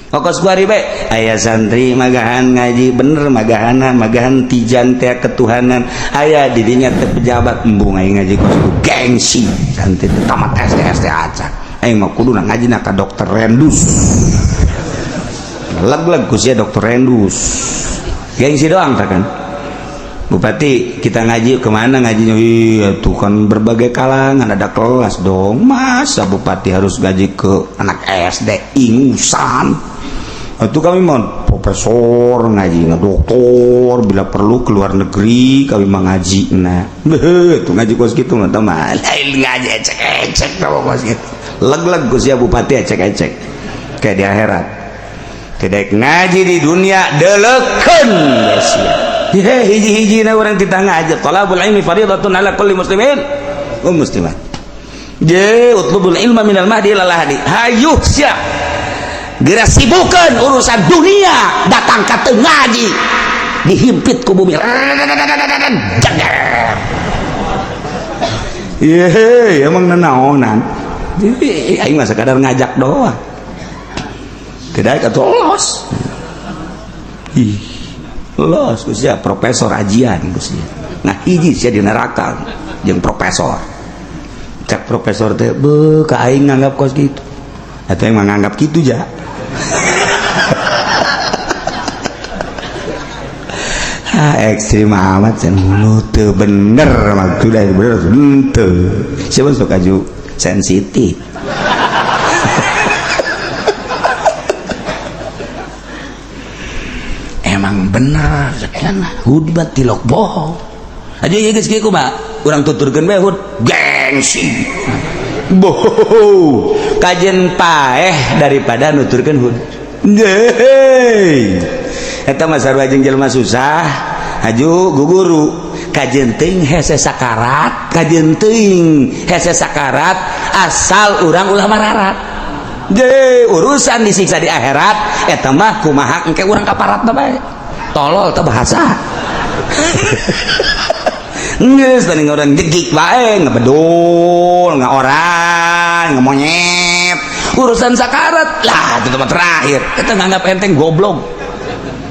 Ongkos kuari bae aya santri magahan ngaji bener magahan tijan teh ketuhanan aya di dinya teh pejabat embung aing ngaji kos gengsi santri tamat SD acak aing mah kudu ngaji ka dokter Rendus leg ku sia dokter Rendus gengsi doang kan Bupati kita ngaji kemana ngajinya iya tuh kan berbagai kalangan ada kelas dong masa Bupati harus ngaji ke anak SD ingusan itu kami mau profesor ngaji doktor bila perlu ke luar negeri kami mau ngaji nah tuh ngaji kos gitu mah teman lain ngaji ecek kalau kos gitu leg ku sia Bupati ecek kayak di akhirat tidak ngaji di dunia deleken ya sia hiji-hiji na orang kita ngaji talabul ilmi faridatun ala kulli muslimin wa muslimat je utlubul ilma minal mahdi ilal lahdi hayuh sia geura sibukeun urusan dunia datang ka teu ngaji dihimpit ku bumi emang nanaonan aing mah sekadar ngajak doang tidak katolos los kusia profesor ajian kusia nah hiji sia di neraka jeung profesor cek profesor teh beuh ka aing nganggap kos gitu eta yang nganggap gitu ja ekstrim amat can hulu teu bener maksudna bener teu siapa sok aju sensitif emang bener sekian hudbat tilok bohong aja ya guys kieu mah urang tuturkeun bae hud gengsi bohong kajen paeh daripada nuturkeun hud eta mah sarua jeung jelema susah aju guguru kajen teuing hese sakarat kajen teuing hese sakarat asal urang ulah mararat urusan disiksa di akhirat eta mah kumaha engke urang kaparatna bae tolol teh bahasa geus teuing urang jegik bae ngebedul ngaoran ngemonyet urusan sakarat lah itu tempat terakhir eta nganggap enteng goblok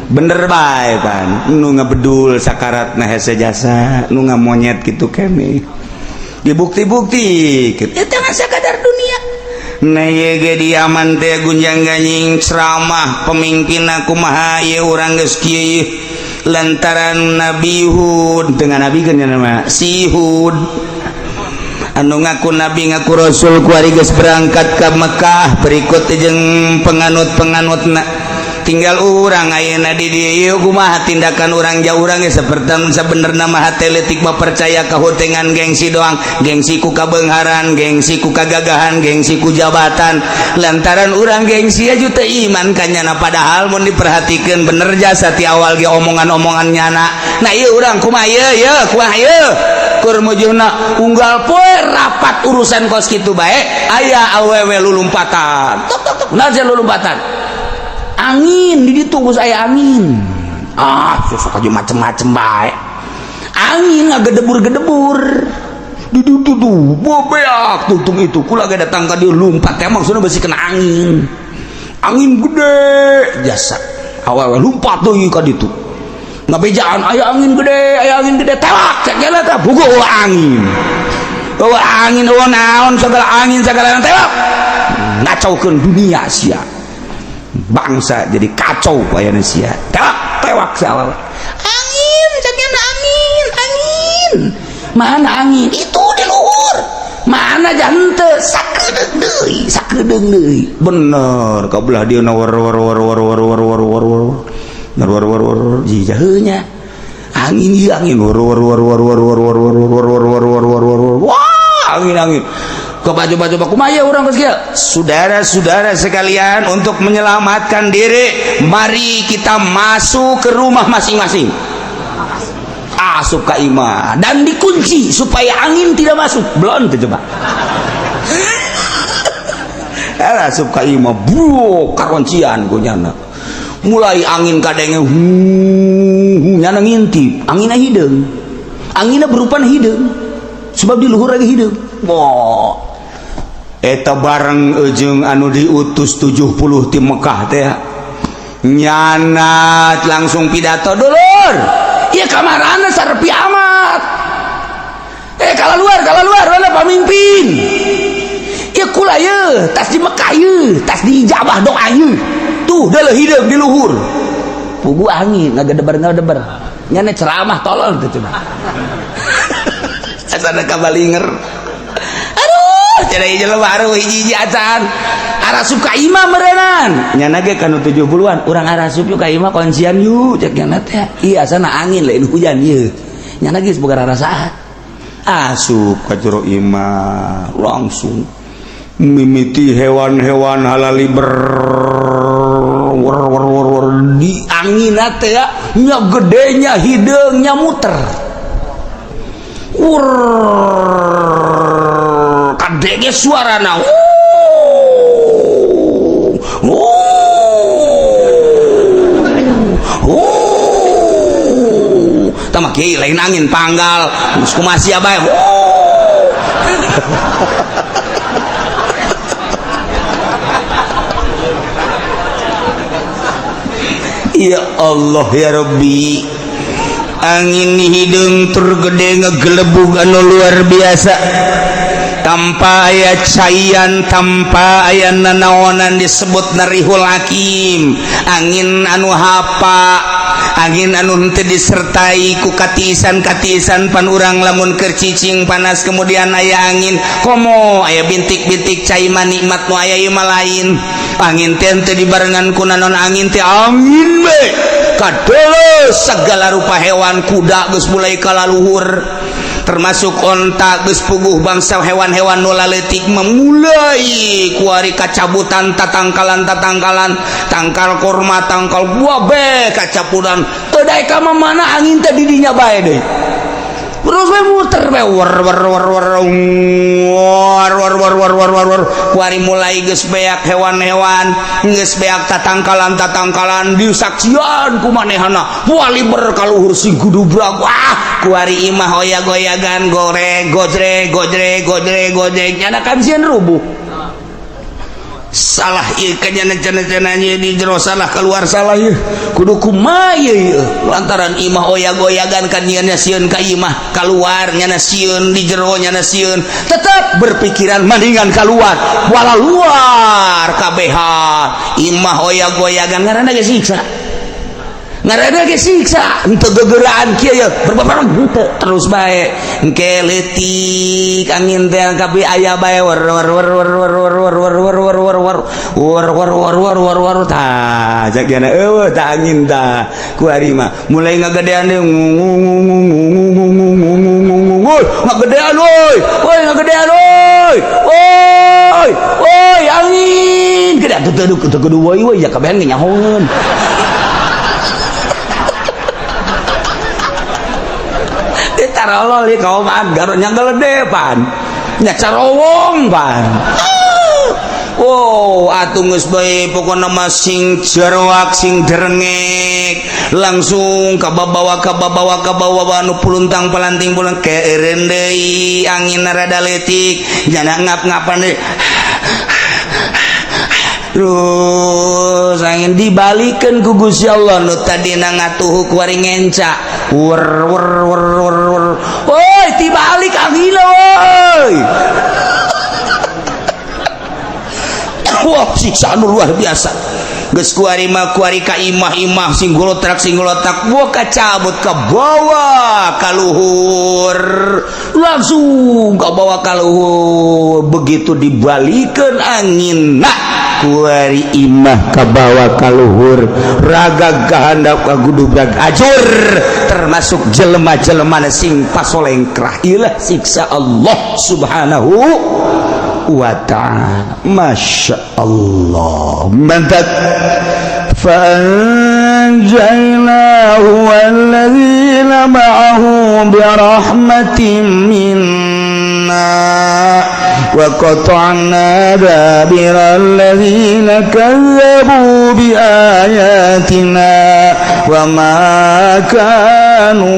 bener bae pan nu ngebedul sakarat na hese jasa nu ngamonyet kitu kene dibukti-bukti eta mah sakadar dunia nayege diaman teh gunjang ganjing ceramah pemimpin kumaha ieu urang geus kieu lantaran Nabi Hud dengan Nabi kan nama si Hud anu ngaku Nabi ngaku Rasul kuari geus berangkat ke Mekah berikut jeung penganut-penganutna tinggal urang ayeuna di dieu kumaha tindakan urang jauh urang seperti sabenerna mah hate leutik mah percaya ka hotengan gengsi doang gengsi ku kabeungharan gengsi ku kagagahan gengsi ku jabatan lantaran urang gengsi aju teu iman ka nyana padahal mun diperhatikeun bener jasa ti awal ge omongan-omongan nyana nah ieu urang kumaha ieu kumaha ieu kur mujuna unggal poe rapat urusan kos kitu bae aya awewe lulumpatan tok naon lulumpatan angin di ditu geus aya angin sok aja macem-macem bae angin ngagedebur-gedebur di ditu tuh bobeak tuntung itu kula ge datang ka dieu lumpat teh maksudna beusi kena angin gede jasa awewe lumpat deui ka ditu ngabejaan aya angin gede tewak segala teh bugo angin naon segala angin segala tewak ngacaukeun dunia sia bangsa jadi kacau kayaknya sia tewak sawal angin sakjana angin mana angin itu di luhur mana jante sakedeung deui bener ka belah dieu war jijaheunya angin angin coba kumaya orang kecil saudara-saudara sekalian untuk menyelamatkan diri mari kita masuk ke rumah masing-masing asup ka imah dan dikunci supaya angin tidak masuk belum tuh coba asup ka imah bro karoncian kunyana mulai angin kadenge nyana ngintip anginna hideung anginna berupa hideung sebab di luhur lagi hideung eta bareng ujung anu diutus 70 di Mekah teh nyanat langsung pidato dulur ieu kamarana sarepi amat kalaluar mana pamimpin ieu kula ieu tas di Mekah ieu tas di ijabah doa ieu tuh da hideung di luhur pugu angin ngagedeber nyana ceramah tolol teh cenah asana kabalinger cenah ieu jelema aruh hiji-hiji acan arasup ka imah meureunnan nyana ge kanu 70-an urang arasup yuk ka imah konsian yuk cek nyana teh ieu asana angin lain hujan ieu nyana ge boga rarasaan asup ka jero imah langsung mimiti hewan-hewan halali di angin teh nya gedenya hideungnya muter kadege suarana tama kieu lain angin panggal geus kumaha bae ya Allah ya Rabbi angin hidung tergede ngegelebug anu luar biasa tanpa aya cayan tanpa aya nanaonan disebut narihul hakim angin anu hapa angin anu henteu disertai ku katisan-katisan pan urang lamun keur cicing panas kemudian aya angin komo aya bintik-bintik cai manikmat nu aya ieu mah lain angin teh teu dibarengan ku nanon angin teh angin we kadeuleuh segala rupa hewan kuda geus mulai kalaluhur termasuk onta geus puguh bangsa hewan-hewan nu laletik memulai kuari kacabutan tatangkalan tangkal kurma tangkal buah be kacapudan teu daek ka mana angin teh di dinya bae deui terus we muter we kuari mulai geus beak hewan-hewan geus beak tatangkalan disaksian ku manehana wali berkaluhur sing gudubrak wah kuari imah hoya-goyagan gojreg nyana kan sieun rubuh salah ieu cenah-cenah di jero salah keluar salah ieu kudu kumaha ieu lantaran imah oya-goyagan kan nyana sieun ka imah keluar nyana sieun di jero nyana sieun tetap berpikiran mendingan keluar wala luar kabehan imah oya-goyagan ngaranna ge siksa henteu gegeraan kieu ya berbabarang henteu terus bae engke leutik angin teh kapi aya bae tah jakna eueuh tah angin tah ku ari mah mulai ngagedean deui ngagedean oi angin gede teu kudu woi ya kabehan nyahoeun tarolol kaum agar nyanggelede-pan nya carowong pan oh atuh geus bae pokona mah sing jeroak sing derengek langsung kababawa anu puluntang pelanting bulan keeureun deui angin rada leutik jana ngap-ngapan deui terus angin dibalikeun ku Gusti Allah nu tadina ngatuhu kuari ngenca woi tibalik angin woi wah siksa anu luar biasa geus kuari ka imah sing golotak gua kacabut ka bawah ka luhur langsung ka bawah ka luhur begitu dibalikeun angin kuari imah ka bawah ka luhur raga gahandap ka gudubrak ajur termasuk jelema-jelema sing pasolengkrah ilah siksa Allah subhanahu wa ta'ala masya Allah mantap fa'anjaynahu walladzina ma'ahu birahmatin minna wa qata'na dabira alladzina kazzabu biayatina wa ma kanu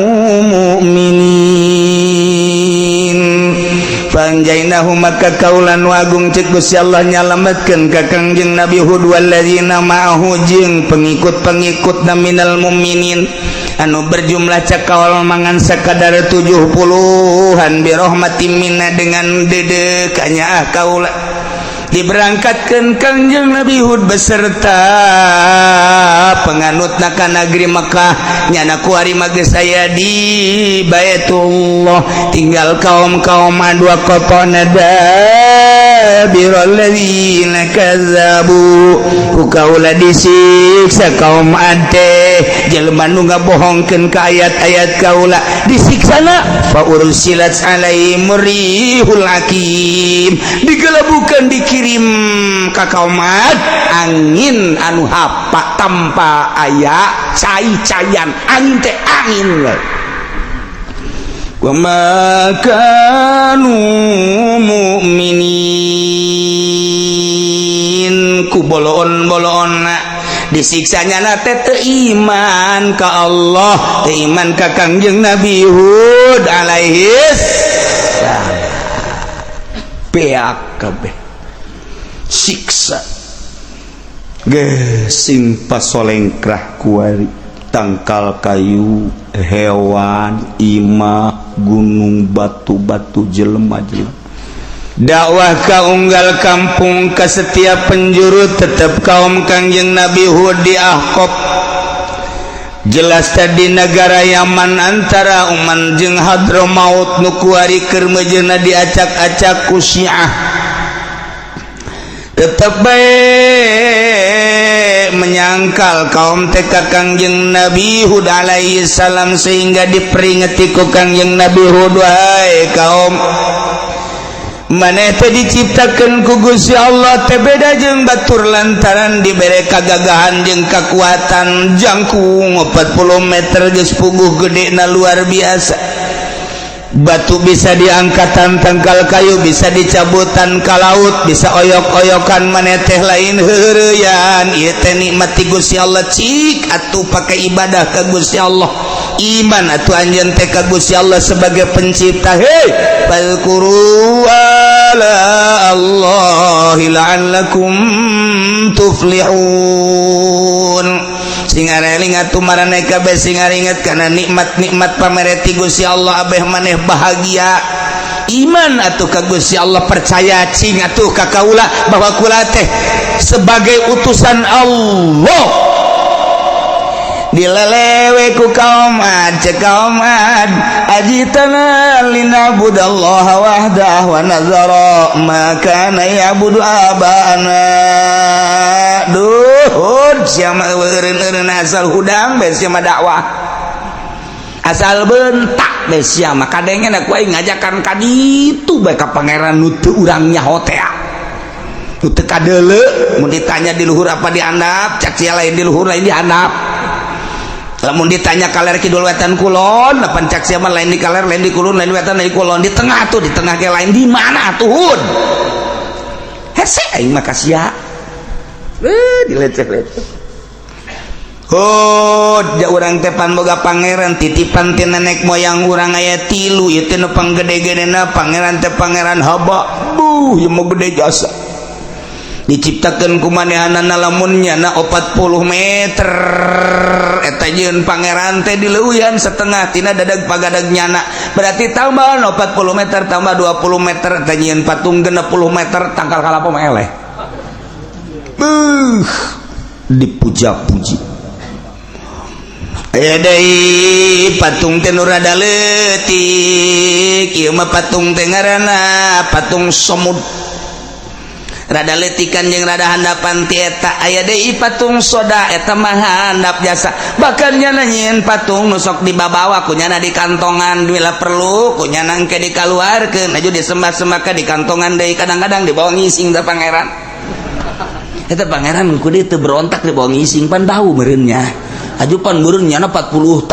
mu'minin Panjainahu maka kaulan wagung cek Gusti Allah nyalametkeun ka Kangjeng Nabi Hud walladzina ma'ahu jeung pengikut-pengikutna minal mu'minin anu berjumlah cakawal mangan sakadar 70-an bi rahmatin minna dengan dedekanya kaula diberangkatkeun Kangjeng Nabi Hud beserta penganutna ka negeri Mekah nyana kuari mage saya di Baitullah tinggal kaum-kaum dua kotona dabirul ladzina kazzabu ku kaula disiksa kaum ante jelema nu ngabohongkeun ka ayat-ayat kaula disiksana fa ursilat alaihim rihul hakim digelabukeun dikirim ka kaum angin anu hapa tanpa aya cai-caian angin teh angin wa ma kanu mu'minin ku boloon-boloonna disiksanya nate teu iman ka Allah teu iman ka Kangjeng Nabi Hud alaihi salam beak kabeh siksa gesing pasolengkrah kuari tangkal kayu hewan imah gunung batu-batu jelema-jelema dakwah ka unggal kampung ka setiap penjuru tetap kaum Kangjeng Nabi Hud di Ahqaf jelas tadi negara Yaman antara Oman jeung Hadramaut nu kuari keur mejeuna diacak-acak ku Syiah tetap baik menyangkal kaum teka Kangjeng Nabi Hud alaihi salam sehingga diperingati ku Kangjeng Nabi Hud wahai kaum maneh teh diciptakeun ku Gusti Allah teh beda jeung batur lantaran dibere kagagahan jeung kakuatan jangkung 40 meter geus puguh gedena luar biasa batu bisa diangkatan tangkal kayu bisa dicabutan ke laut bisa oyok-oyokan maneh teh lain heureuyan ieu teh nikmati Gusti Allah cik atuh pakai ibadah ka Gusti Allah iman atuh anjeun teh ka Gusti Allah sebagai pencipta hei fadhkuru ala Allahi la'allakum tuflihun sing areling atuh maraneh kabeh sing aringet kana nikmat-nikmat pamereti Gusti Allah abeh maneh bahagia iman atuh ka Gusti Allah percaya cing atuh ka kaula bahwa kula teh sebagai utusan Allah dilelewe ku kaum Ad cek kaum Ad ajitana linabudallaha wahdah wa nazara ma kana ya'budu abana duhud siapa eureun asal hudang beus siapa dakwah asal bentak beus siapa kadenge na ku aing ngajakan ka ditu bae ka pangeran nu teu urang nyaho teh nu teu kadeuleu mun ditanya di luhur apa dihandap cak sia lain di luhur lain dihandap lamun ditanya kaler kidul wetan kulon lapan cak sia mah lain di kaler lain di kulon lain wetan lain di kulon di tengah tuh di tengah ge lain di mana atuh hud hese aing mah kasia dileceh-leceh Hud ja urang teh pan boga pangeran titipan ti nenek moyang urang aya 3 ieu teh nu panggede-gedena pangeran teh pangeran Haba ieu mah gede jasa diciptakeun ku manehanana lamun nyana 40 meter eta jeung pangeran teh dileuyan setengah tina dadag pagadag nyana berarti tambahan 40 meter tambah 20 meter eta nyieun patung 60 meter tangkal kalapo mah eleh dipuja-puji aya deui patung teh nu rada leutik ieu mah patung teh ngaranna patung Samud rada letikan jeung rada handapan ti eta aya deui patung Soda eta mah handap jasa bahkan nyana nyieun patung nu sok dibabawa ku nyana di kantongan bila perlu ku nyana engke dikaluarkeun aju disembah-sembah ka di kantongan deui kadang-kadang dibawa ngising da pangeran eta pangeran ku dieu teu berontak dibawa ngising pan bau meureunnya aju pan meureun nyana 40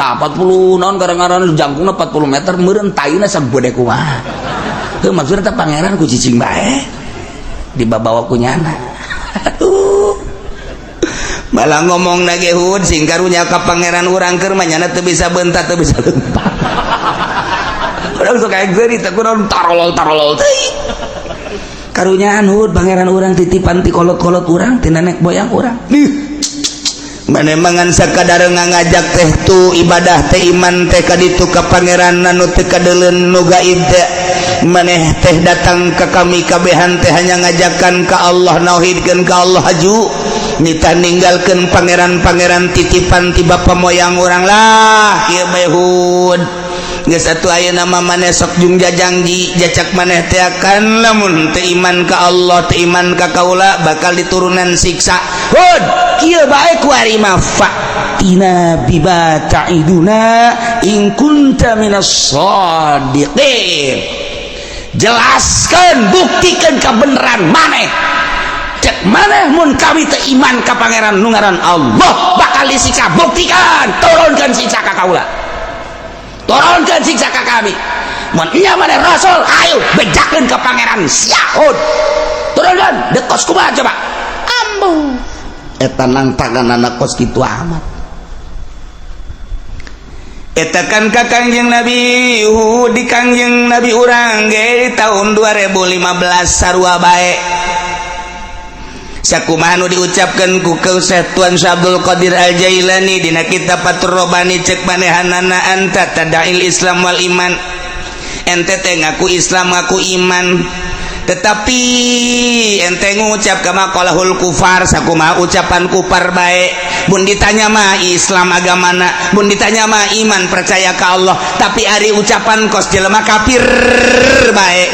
naon garang-garang jangkungna 40 meter meureun taina sagede kumaha heuh maksudna teh pangeran ku cicing bae dibawa ku nyana malah ngomong nage Hud sing karunya ka pangeran urang keur mah nyana teu bisa beuntat teu bisa leumpah urang sok exeri teh kunaon tarolol teuing karunyaan hud pangeran urang titipan ti kolot-kolot urang ti nenek moyang urang maneh mangan sakadar ngajak teh tu ibadah teh iman teh kaditu ka pangeran anu teu kadeuleun nu gaib teh maneh teh datang ka kami kabehan teh hanya ngajakan ka Allah nauhidkeun ka Allah haju nita ninggalkeun pangeran-pangeran titipan ti bapa moyang urang lah kieu bae hud geus atuh ayeuna mah maneh sok jung jajangji jacak maneh teh akan lamun teu iman ka Allah teu iman ka kaula bakal diturunan siksa hud kieu bae ku ari mah fatina biba ta'iduna in kunta minas shadiqin jelaskeun buktikeun kabeneran maneh cek maneh mun kami teu iman ka pangeran nu ngaran Allah bakal disiksa buktikan turunkeun siksa ka kaula turunkan siksa ka kami mun nya maneh rasul ayo bejakeun ka pangeran siahud turunkan dekos kumaha coba ambu eta nangtangan anak kos kitu amat eta kan ka Kangjeng Nabi di Kangjeng Nabi urang ge tahun 2015 sarua bae sakumaha nu diucapkeun ku Syekh Tuan Abdul Qadir Al-Jailani dina kitab Fathur Rabbani cek manehanana anta tadail Islam wal iman ente teh ngaku Islam ngaku iman tetapi ente ngucap kama qalahul kufar sakumaha ucapan kufar bae mun ditanya mah Islam agamana mun ditanya mah iman percaya ka Allah tapi ari ucapan kos jelema kafir bae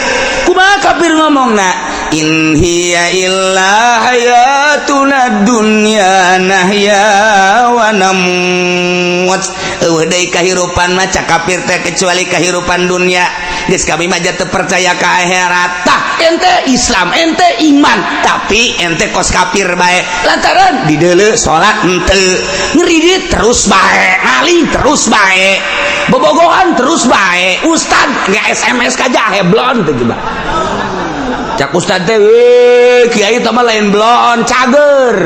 kumaha kafir ngomongna in hiya illa hayatuna dunya nahya wa namut deui kahirupan mah cak kafir teh kecuali kahirupan dunia geus kami mah teu percaya ka akhirat tah ente Islam ente iman tapi ente kos kafir bae lantaran di deuleu salat henteu ngeridit terus bae ngali terus bae bobogohan terus bae ustad nge SMS ka jahe blon teh coba cak ustad teh kiai teh mah lain blon cager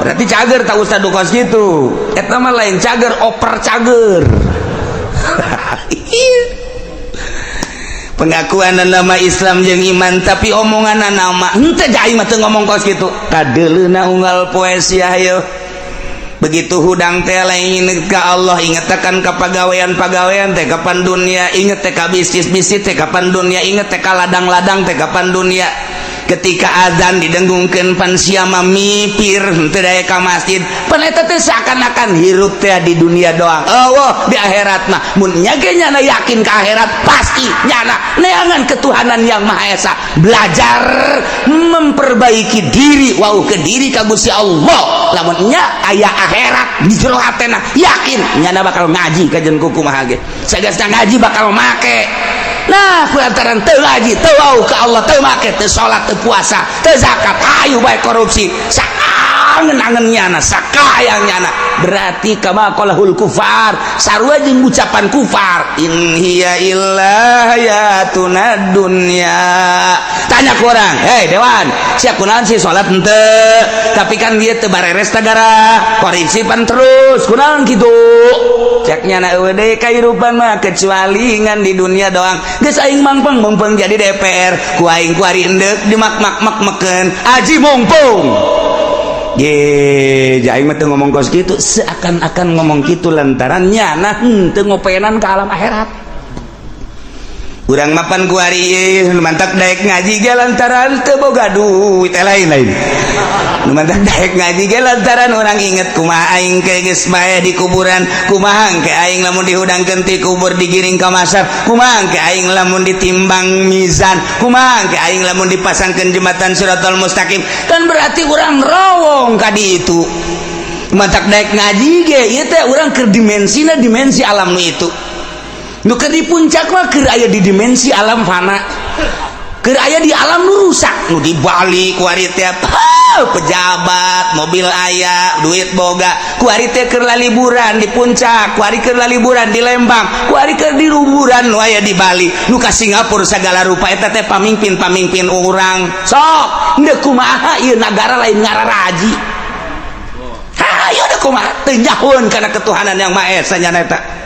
berarti cager tak ustad kos gitu eta mah lain cager oper cager pengakuan nama Islam jeung iman tapi omongan nama henteu jai mah teu ngomong kos kitu kadeuleuna unggal poesi ayo begitu hudang teh lain ka Allah inget akan ka pagawean-pagawean teh kapan dunia inget teh ka bisnis-bisnis teh kapan dunia inget teh ka ladang-ladang teh kapan dunia ketika azan didengungkeun pan siama mipir teu daya ka masjid pan eta teh seakan-akan hirup teh di dunia doang Allah di akhirat mah mun nya ge nyana yakin ka akhirat pasti nyana neangan ketuhanan yang Maha Esa belajar memperbaiki diri wau ke diri ka Gusti Allah lamun nya aya akhirat di jero hatena yakin nyana bakal ngaji ka jeung kumaha ge sagasna ngaji bakal make nah kulantaran teu ngaji teu wau ka Allah teu make teu salat teu puasa teu zakat ayo bae korupsi sakangen-angen nyana sakayang nyana berarti kama qalahul kufar sarua jeung ucapan kufar in hiya illa hayatuna dunya tanya ku urang hei dewan sia kunaon sih salat henteu tapi kan dia teu bareres tagara korupsi pan terus kunaon kitu cek nyana eueuh deui kahirupan mah kecuali ngan di dunia doang geus aing mangpeng jadi DPR ku aing ku ari endek dimak-mak-mak-makeun aji mumpung ye aing mah teu ngomong kos kitu seakan-akan ngomong kitu lantaran nyana teu ngopenan ka alam akhirat urang mapan ku ari ieu mantak daek ngaji ge lantaran teu boga duit lain-lain nu mantak daek ngaji ge lantaran urang inget kumaha aing ke geus bae di kuburan kumaha ke aing lamun dihudangkeun ti kubur digiring ka masar kumaha ke aing lamun ditimbang mizan kumaha ke aing lamun dipasangkeun jembatan Siratal Mustaqim kan berarti urang rawong ka ditu mantak daek ngaji ge ieu teh urang keur dimensina dimensi alam nu itu nu keur di puncak mah keur aya di dimensi alam fana keur aya di alam nu rusak nu di Bali ku ari teh pejabat mobil aya duit boga ku ari teh keur liburan di puncak ku ari keur liburan di Lembang ku ari keur di liburan nu aya di Bali nu ka Singapura segala rupa eta teh pamimpin urang sok henteu kumaha ieu nagara lain ngararaji ayo da kumaha teu nyahoeun kana ketuhanan yang Maha Esa nya eta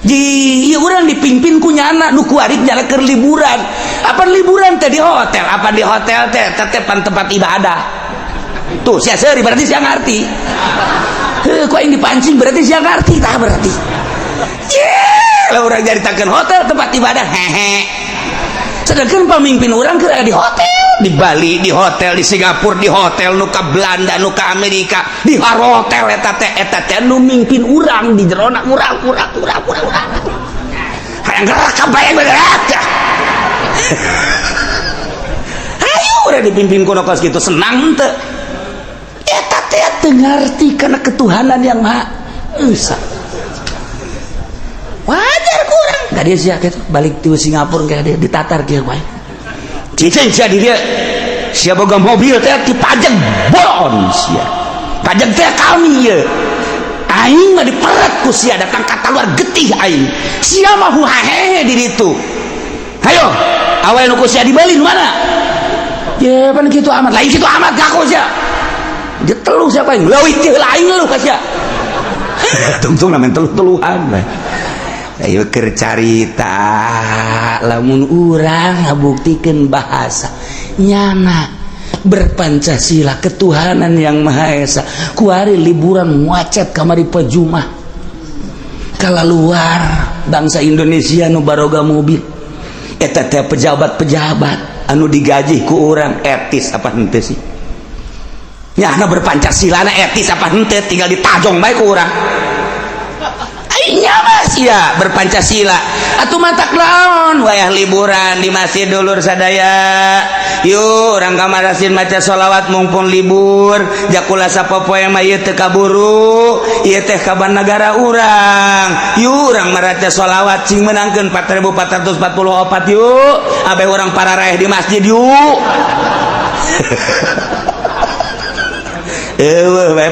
Ji orang dipimpin ku nyana nu kuarik nyala keur liburan. Apa liburan teh di hotel? Apa di hotel teh tempat ibadah? Tuh sia seuri berarti sia ngarti. Kok yang dipancing berarti sia ngarti tah berarti. Lah orang jaritakeun hotel tempat ibadah hehe. Sedangkan pemimpin orang keur di hotel, di Bali di hotel, di Singapura di hotel, nu ka Belanda nu ka Amerika di hotel eta teh nu mimpin urang di jerona urang hayang gerak kabayang gerak ayo urang dipimpin ku kos kitu senang teu eta teh teu ngarti kana ketuhanan yang Maha Esa. Wajar kurang gak dia siap gitu balik di Singapura kayak dia ditatar kieu bae cicing sia di dia sia boga mobil teh dipajang bon sia pajang teh kami ya aing mah diperet ku sia datang kata luar getih aing sia mah hahehe di ditu hayo awal nu ku sia di Bali mana ya pan kitu amat lain kitu amat gak ku sia dia telu siapa yang leuwih teh lain lu ka sia tungtung namen teluh-teluhan bae. Ayo keur carita lamun urang ngabuktikeun bahasa nyana berpancasila ketuhanan yang Maha Esa kuari liburan muacet kamari pejumah kala luar bangsa Indonesia nu baroga mobil eta teh pejabat-pejabat anu digaji ku urang etis apa henteu sih nyana berpancasila na etis apa henteu tinggal ditajong bae ku urang nyamas ya berpancasila atuh mantak laon wayah liburan di masjid dulur sadaya yuk orang kamarasin maca sholawat mumpung libur jakula sapopoe mah ieu teu kaburu ieu teh kaban negara urang yuk orang maraca sholawat cing menangkeun 4444 yuk abe orang para raeh di masjid yuk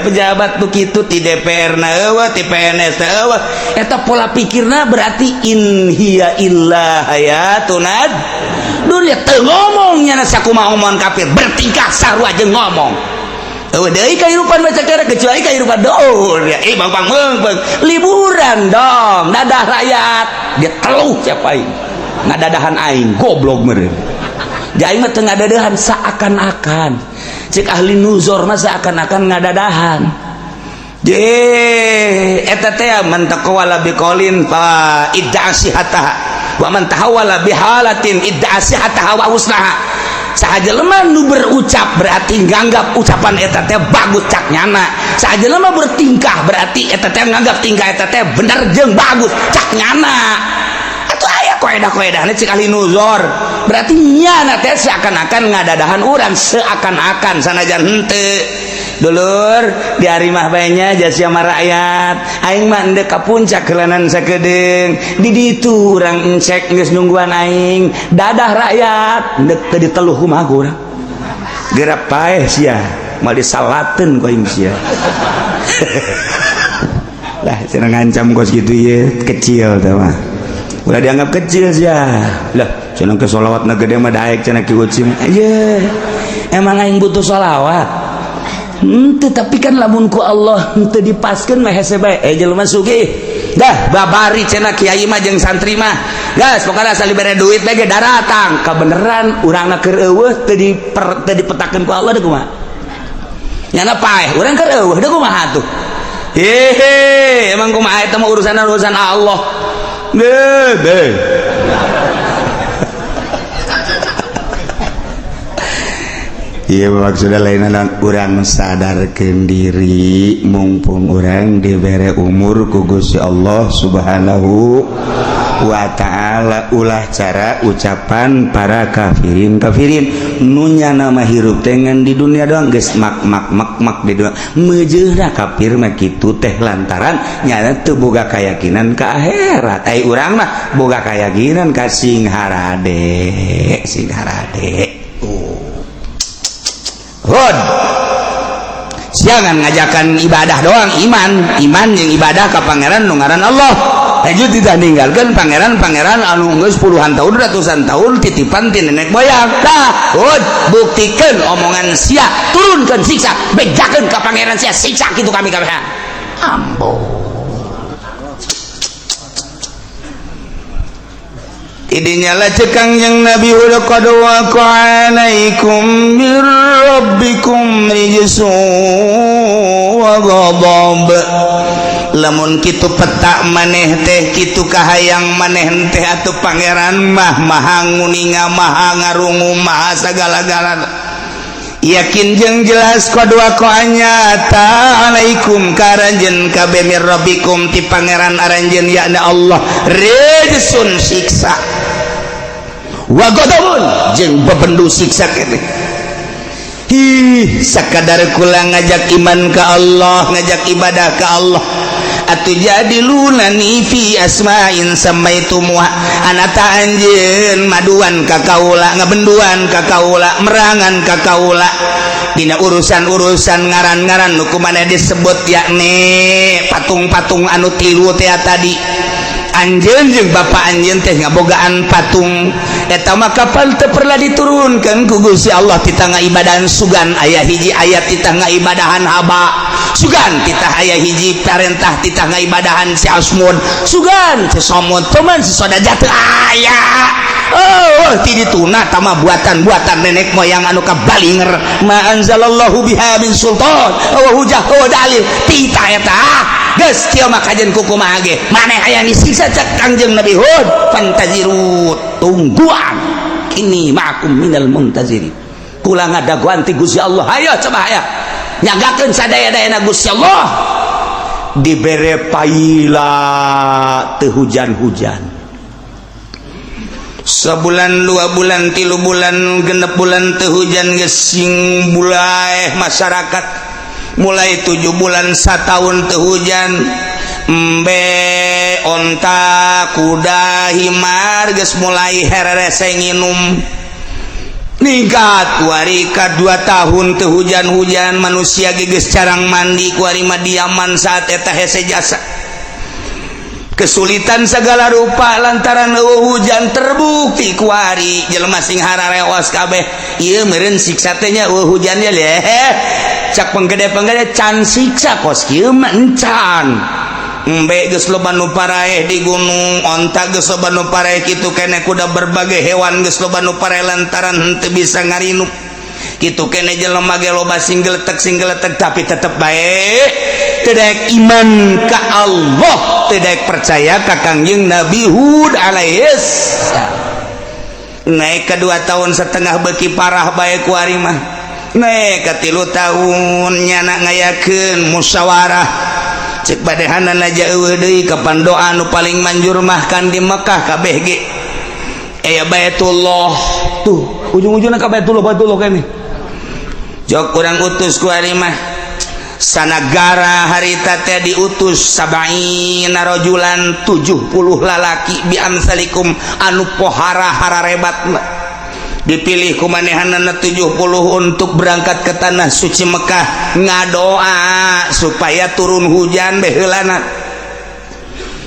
pejabat begitu di DPR na di PNS na eta pola pikirna berarti in hiya illa hayatunad dunia teu ngomongnya na sakumaha omongan kafir bertingkah sarua jeung ngomong deui kahirupan baca kira kecuali kahirupan dour ya bang liburan dong dadah rakyat dia teluh siapa aing ngadadahan aing goblok meureun jadi mah teu ngadadahan seakan-akan cek ahli nuzor masa akan-akan ngadadahan je eta teh man taqawala biqaulin fa idda'asihataha wa man tahawala bihalatin idda'asihataha wa husnaha sahaja lemah nu berucap berarti nganggap ucapan eta teh bagus cak nyana sahaja lemah bertingkah berarti eta teh nganggap tingkah eta teh bener jeung bagus cak nyana atuh aya koedah-koedahna cek ahli nuzor berarti nyana teh seakan-akan ngadadahan urang seakan-akan sanajan henteu dulur di ari mah bae nya jasa mah rakyat aing mah endeu ka puncak kelanan sakedeung di ditu urang encek geus nungguan aing dadah rakyat endeu teu diteluh kumaha ku urang geura paeh sia moal disalateun ku aing sia lah cenah ngancam kos kitu ye kecil teh mah udah dianggap kecil sia lah cenah ke sholawat na gede mah daek cenah ki ucim aja emang aing butuh sholawat henteu tapi kan lamun ku Allah henteu dipaskeun mah hese bae jelema sugih dah babari cenah kiai mah jeung santri mah gas pokona asal dibere duit bae ge daratang kabeneran urangna keur eueuh teu dipetakeun ku Allah deuk kumaha nyana paeh urang keur eueuh deuk kumaha atuh hehe emang kumaha eta mah urusan Allah deh iya maksudnya lain orang sadarkan diri mumpung orang diberi umur ku Gusti Allah subhanahu wa ta'ala ulah cara ucapan para kafirin nunya nama hirup tengen di dunia doang geus mak di dunia meujeuhna kafir mah kitu teh lantaran nyana teu boga kayakinan ka akhirat ai urang mah boga kayakinan ka sing harade Hud jangan ngajakan ibadah doang iman yang ibadah ke pangeran nu ngaran Allah lanjut tidak ninggalkan pangeran anu geus puluhan tahun ratusan tahun titipan ti nenek moyang tah Hud buktikan omongan sia turunkan siksa bejakeun ka pangeran sia siksa kitu kami kabehan ambo. Idinya lah cekang yang Nabi udah qad waqa'alaikum mir rabbikum rijsun wa ghadab. Lamun kitu petak maneh teh kitu kahayang maneh teh atuh pangeran mah maha nguninga maha ngarungu maha sagala-galana. Yakin jeung jelas qad waqa'anya ta'alaikum karanjeun kabeh mir rabbikum ti pangeran aranjeun yakna Allah rijsun siksa wa ghadabun jeung bebendu siksa keneh. Sakadar kula ngajak iman ka Allah ngajak ibadah ka Allah atuh jadi lunani fi asma'in samaitumuha anata anjeun maduan ka kaula ngabenduan ka kaula merangan ka kaula dina urusan-urusan ngaran-ngaran nu kumaha disebut yakni patung-patung anu tilu teh tadi. Anjeun jeung bapa anjeun teh ngabogaan patung eta mah kapal teu perlah diturunkeun ku Gusti Allah ti tangga ibadahan sugan aya hiji ayat ti tangga ibadahan haba sugan titah aya hiji perintah ti tangga ibadahan si asmun sugan si somut teman si sodaja teu aya. Oh ti dituna tama buatan-buatan nenek moyang anu kabalinger ma anzalallahu biha min sultan wa hujah wa dalil tita eta geus kieu mah kajen kukumaha ge maneh aya disiksa cek Kangjeng Nabi Hud fantaziru tungguan ini ma'akum minal muntazirin kula ngadaguan ti Gusti Allah hayo coba aya nyagakeun sadaya-dayana Gusti Allah dibere paila teu hujan-hujan sebulan 2 bulan 3 bulan genep bulan teu hujan geus sing bulai masyarakat mulai 7 bulan 1 tahun teu hujan embe onta kuda himar geus mulai hererese nginum ningkat kuari ka 2 tahun teu hujan-hujan manusia geus carang mandi kuari mah diaman saat eta hese jasa kesulitan segala rupa lantaran hujan terbukti kuari jelema sing hararewas kabeh ieu meureun siksa teh nya hujan nya leh cak penggede-penggede can siksa kos kieu mah encan embe geus loba nu paraeh di gunung onta geus loba nu paraeh kitu keneh kuda berbagai hewan geus loba nu paraeh lantaran henteu bisa ngarinuk kitu keneh jelema ge loba sing geletek tapi tetep bae teu daek iman ka Allah teu daek percaya ka Kangjeng Nabi Hud alaihis naik ke 2 tahun setengah beuki parah bae kuari mah naik ke 3 tahun nyana ngayakeun musyawarah cek badehanan aja eueuh deui kapan doa nu paling manjur mah kan di Mekah kabeh ge aya Baitullah tuh ujung-ujungna ka Baitullah keneh jok urang utus kuari mah sanagara harita teh diutus sabaina rajulan 70 lalaki bi amsalikum anu pohara hararebat dipilih ku manehanana 70 untuk berangkat ke tanah suci Mekah ngadoa supaya turun hujan baheulana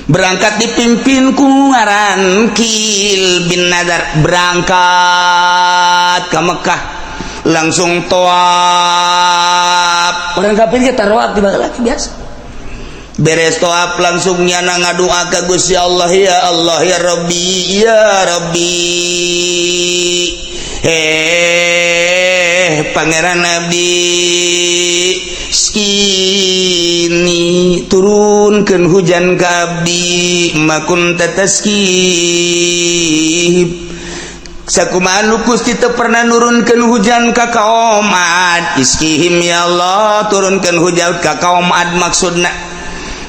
berangkat dipimpin ku ngaran Kil bin Nadar berangkat ke Mekah langsung toab orang kafir kita roab tiba lagi biasa beres toab langsung nyana ngadoa ka Gusti Allah ya Rabbi pangeran Nabi skini turunkeun hujan ka abdi makun tataskib sakumaha nu Gusti teu pernah nurunkeun hujan ka kaum Ad iskihim ya Allah turunkeun hujan ka kaum Ad maksudna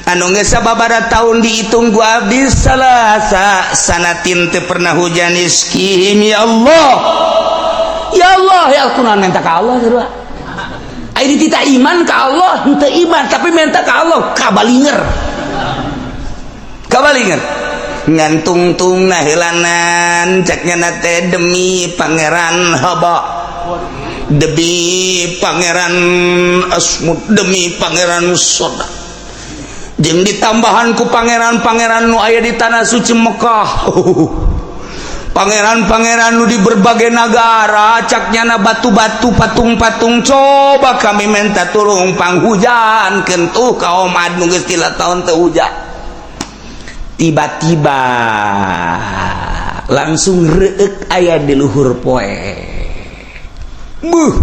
anu geus sababaraha taun dihitung ku abdi salasa sanatin teu pernah hujan iskihim ya Allah ya kunaon minta ka Allah sarua aya ditita iman ka Allah henteu iman tapi minta ka Allah kabalinger ngantung-tung nahilanan ceknya nate demi pangeran haba demi pangeran asmut demi pangeran soda jeung ditambahan ku pangeran-pangeran nu aya di tanah suci Mekah pangeran-pangeran nu di berbagai negara caknya na batu-batu patung-patung coba kami minta tulung panghujan kentuh kaum Ad nu geus 3 tahun teu hujan tiba-tiba langsung reuk aya di luhur poe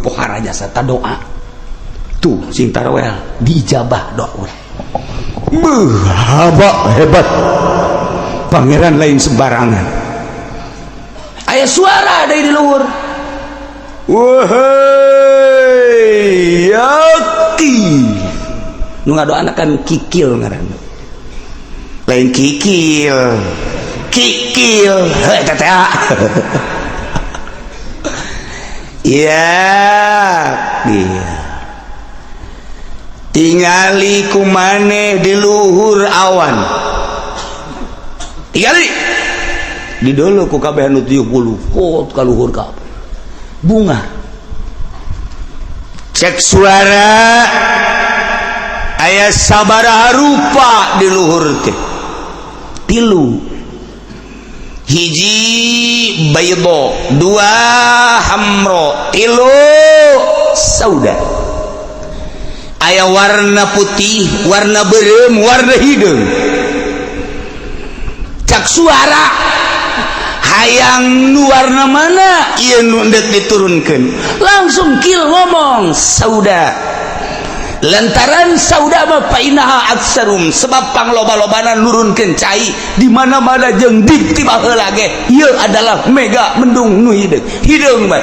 pohara jasa ta doa tuh sing tarawel dijabah doa hebat pangeran lain sembarangan aya suara dari di luhur wahai yaki nu ngadoanakan kikil ngaranna lain kikil heh teh ya dia tingali kumane di luhur awan tingali di dulu ku kabeh anu 70 pot ka luhur ka bunga cek suara aya sabaraha rupa di luhur teh tilu hiji baydo dua hamro tilu sauda aya warna putih warna berem warna hidung cak suara hayang nu warna mana ieu nu hendak diturunkeun langsung kil ngomong sauda lantaran sauda mah painaha aksarum sebab pangloba-lobana nurunkeun cai di mana-mana jeung dikti baheula ge ieu adalah mega mendung nu hideung mah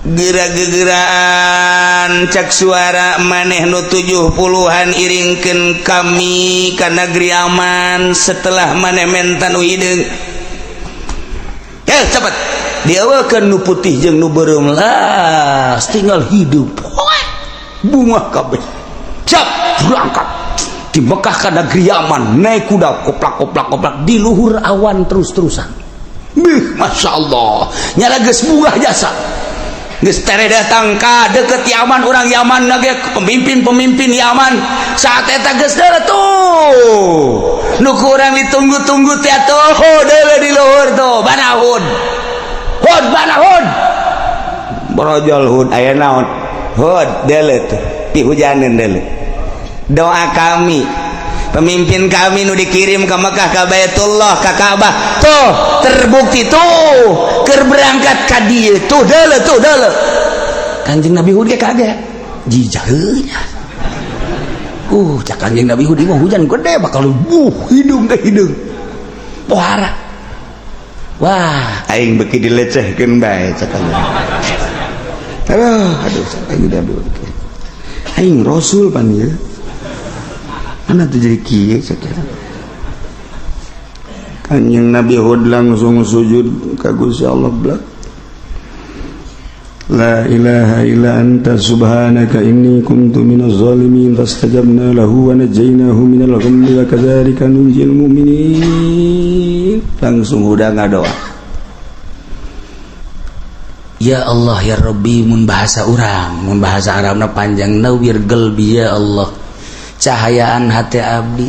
geura-geuraan cak suara maneh nu 70-an iringkeun kami ka negeri aman setelah maneh menta nu hideung cepet diawakeun nu putih jeung nu beureum lah tinggal hidup bunga kabeh cap berangkat di Mekah ka negeri Yaman naik kuda koplak di luhur awan terus-terusan Masya Allah nyala geus bunga jasa geus tere datang ka deket Yaman orang Yaman lagi pemimpin Yaman saat eta geus tuh nu kurang ditunggu-tunggu teh tuh deuleu di luhur tuh banahun borojol hud aya naon hud deuleu tuh dihujaneun deuleu doa kami pemimpin kami nu dikirim ke Mekah ka Baitullah ka Ka'bah tuh terbukti tuh keur berangkat ka dieu tuh deuleu Kanjeng Nabi Hud ge kaget jijaheunya cak Kanjeng Nabi Hud mah hujan gede bakal hidung ke hidung pohara wah aing beki dilecehkeun bae cak aduh Kanjeng Nabi Hud aing rasul pan ieu mana tuh jadi kieu cak Kanjeng Nabi Hud langsung sujud ka Gusti Allah blak la ilaha illa anta subhanaka inni kuntu minaz zalimin fastajabna lahu wa najainahu minal ghammi wa kadzalika nunjil mu'minin langsung udah ngadoa ya Allah ya Rabbi mun bahasa Arabna panjang nawir qalbi ya Allah cahayaan hati abdi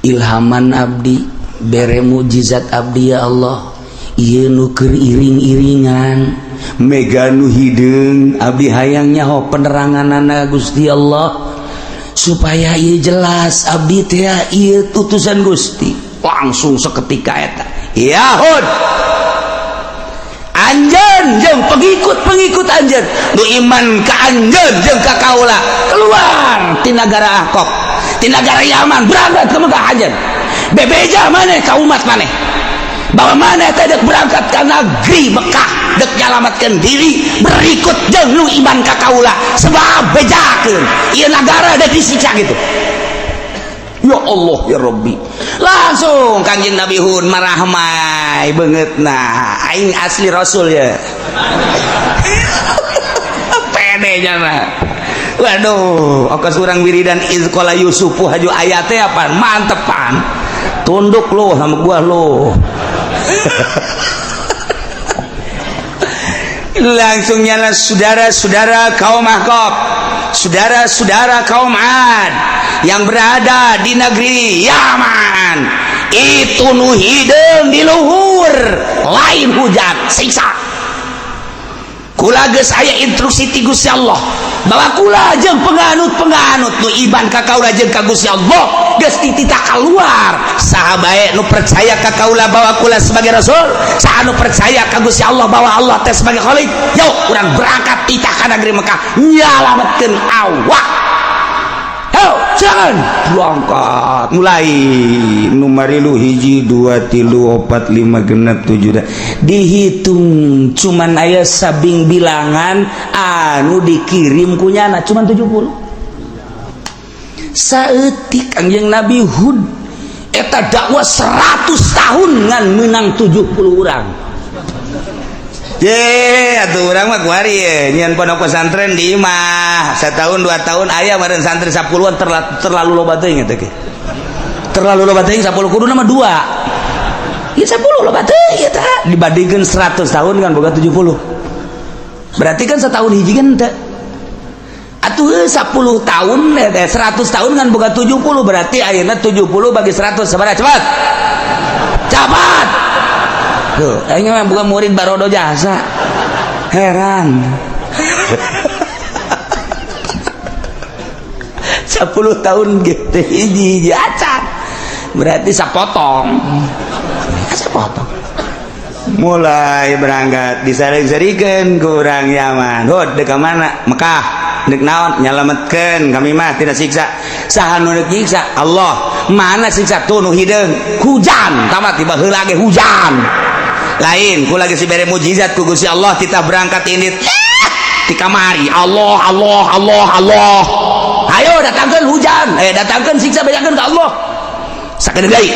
ilhaman abdi bere mukjizat abdi ya Allah ieu nu keur iring-iringan mega nu hideung abdi hayang nyaho peneranganana Gusti Allah supaya ieu jelas abdi teh ieu utusan Gusti langsung seketika eta ya Hud anjeun jeung pengikut anjeun nu iman ka anjeun jeung ka kaula keluar ti nagara Ahqaf ti nagara Yaman berangkat ke Mekah anjeun bebeja maneh ka umat maneh bahwa mana teh dek berangkat ke negeri Mekah dek nyalamatkan diri berikut jeung nu iman ka kaula sebab bejakeun ieu nagara dek disiksa gitu ya Allah ya Rabbi langsung Kanjeng Nabi Hud marahmai beungeutna aing asli rasul ya pedenya mah waduh oka surang wiridan izqala yusufu haju ayatnya apa mantepan tunduk lo sama gua lo langsung nyala saudara-saudara kaum Ahqaf saudara-saudara kaum Ad yang berada di negeri Yaman itu nu hideung di luhur lain hujan siksa kula geus aya instruksi ti Gusti Allah bahwa kula jeung penganut-penganut nu iman ka kaula jeung ka Gusti Allah geus titita kaluar saha bae nu percaya ka kaula bahwa kula sebagai rasul saha nu percaya ka Gusti Allah bahwa Allah teh sebagai khalik yo urang berangkat titah ka negeri Mekah nyalametkeun awak. Jangan berangkat mulai numarilu 1 2 3 4 5 genep 7 dihitung cuman aya sabing bilangan anu dikirim kunyana cuman 70 saeutik anjeun Nabi Hud eta dakwah 100 tahun ngan menang 70 urang. Atuh urang mah kuari nyeun pondok pesantren di imah setahun 2 tahun aya meureun santri 10-an terlalu loba teuing eta ge. Terlalu loba teuing 10 kuduna mah 2. Ya 10 loba teuing eta dibandingkeun 100 tahun kan boga 70. Berarti kan setahun hiji kan teu. Atuh 10 tahun 100 tahun kan boga 70 berarti ayeuna 70 bagi 100 sabaraha cepat. Cepat. Tuh, aing mah bukan murid Barodo Jasa. Heran. 10 tahun gitu hiji acan. Berarti sapotong. Sapotong. Mulai berangkat disaring-sarikeun ku urang Yaman. Hud deuk ka mana? Mekah. Deuk naon? Nyalametkeun kami mah tidak siksa. Saha nu deuk nyiksa? Allah. Mana siksa tuh nu hideung? Hujan. Tamat tiba heula ge hujan. Lain ku lagi si bere mujizat ku Gusti Allah kita berangkat ini di kamari Allah ayo datangkan hujan datangkan siksa bayakeun ka Allah sakedeui deui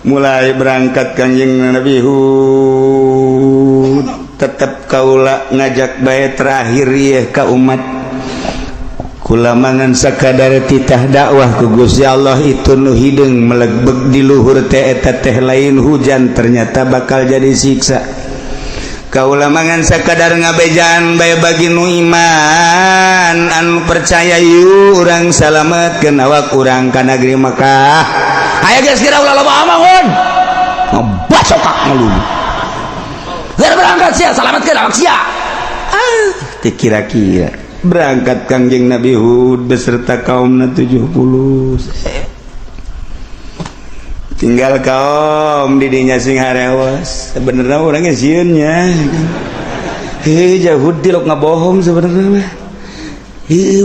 mulai berangkat kanjing Nabi Hud tetep kaula ngajak bae terakhir ya ka umat kula mangan sakadar titah dakwah ku Gusti Allah itu nu hideung melegbeg di luhur teh eta teh lain hujan ternyata bakal jadi siksa. Kaula mangan sakadar ngabejaan bae bagi nu iman anu percaya yu urang salametkeun awak urang ka negeri Mekah. Aya geus kira ulah loba amangun. Ngabacokak ngalulu. Geus berangkat sia salametkeun awak sia. Teu kira-kira berangkat kangjeng Nabi Hud beserta kaumna 70 tinggal kaum didinya sing harewas sebenarnya orangnya sieunnya jauh dilok ngabohong sebenarnya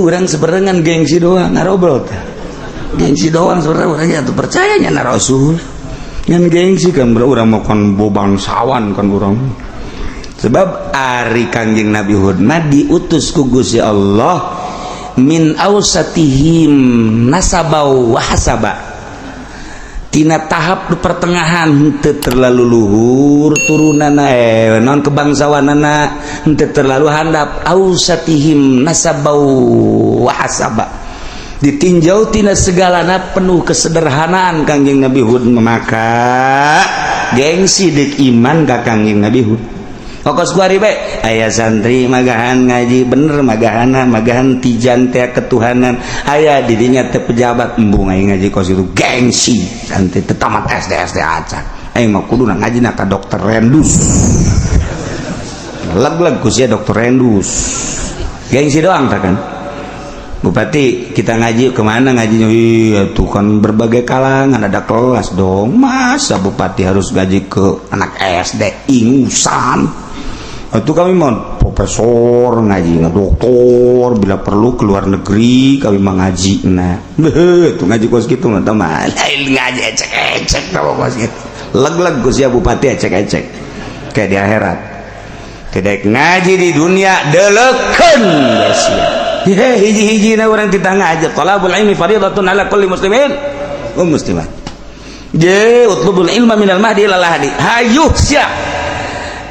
urang sebenarnya gengsi doang ngarobrol gengsi doang sebenarnya orangnya tuh percayanya na Rasul yang gengsi kan urang makan bangsawan kan urang sebab ari kangjeng Nabi Hud mah diutus ku Gusti Allah min ausatihim nasabau wa hasaba tina tahap di pertengahan henteu terlalu luhur turunana non kebangsawanana henteu terlalu handap ausatihim nasabau wa hasaba ditinjau tina segalana penuh kesederhanaan kangjeng Nabi Hud maka gengsi deuk iman ka kangjeng Nabi Hud. Kokos kuari bae aya santri magahan ngaji bener magahan tijan teh ketuhanan aya didinya teh pejabat embung aing ngaji kos itu gengsi santri teh tamat SD acan aing mah kuduna ngajina ka dokter Rendus leg-leg ku sia dokter Rendus gengsi doang tah kan Bupati kita ngaji kemana ngajinya tuh kan berbagai kalangan ada kelas dong masa Bupati harus ngaji ke anak SD ingusan itu kami mau profesor ngaji doktor bila perlu keluar negeri kami mau ngaji nah itu ngaji kos gitu nggak tahu mah lain ngaji ecek kalau kos gitu leg-leg gus ya Bupati ecek kayak di akhirat tidak ngaji di dunia deleken guys ya hiji-hiji na orang kita ngaji talabul ilmi fardhatun ala kulli muslimin wa muslimat je utlubul ilma minal mahdi ilal lahdi hayuh sia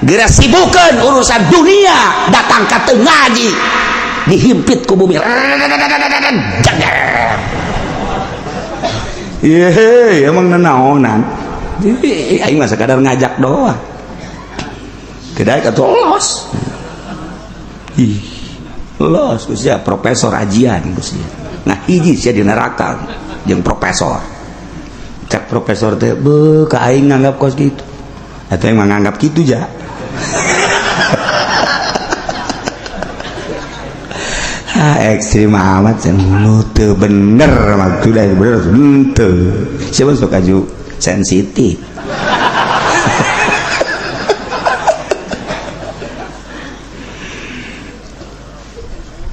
geura sibukeun urusan dunia datang ka teu ngaji dihimpit ku bumi jagar ye emang nanaonan aing mah sekadar ngajak doang tidak katolos los kusya profesor ajian kusya nah hiji sia di neraka jeung profesor cek profesor teh be ka aing nganggap kos gitu eta yang nganggap kitu ja ekstrim amat teu bener maksudnya bener teu siapa sok aju sensitif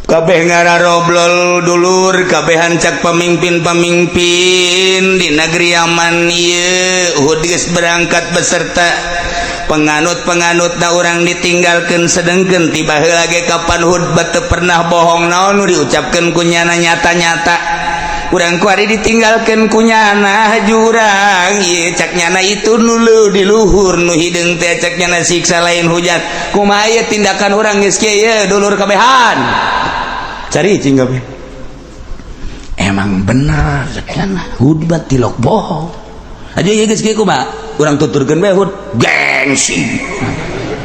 kabeh ngararoblol dulur kabeh hancak pemimpin-pemimpin di negeri aman ieu Uhud geus berangkat beserta penganut-penganut da urang ditinggalkeun sedengkeun tiba heula ge kapan Uhud teu pernah bohong naon nu diucapkeun ku nyana nyata-nyata urang kuari ditinggalkeun ku nyana jurang ieu cak nyana itu nulu di luhur nu hideung teh cak nyana siksa lain hujan kumaha ieu tindakan urang geus kieu ye dulur kabehan cari cing kabeh emang bener cak nyana Uhud tilok bohong aja ieu geus kieu kumaha urang tuturkeun bae Uhud gengsi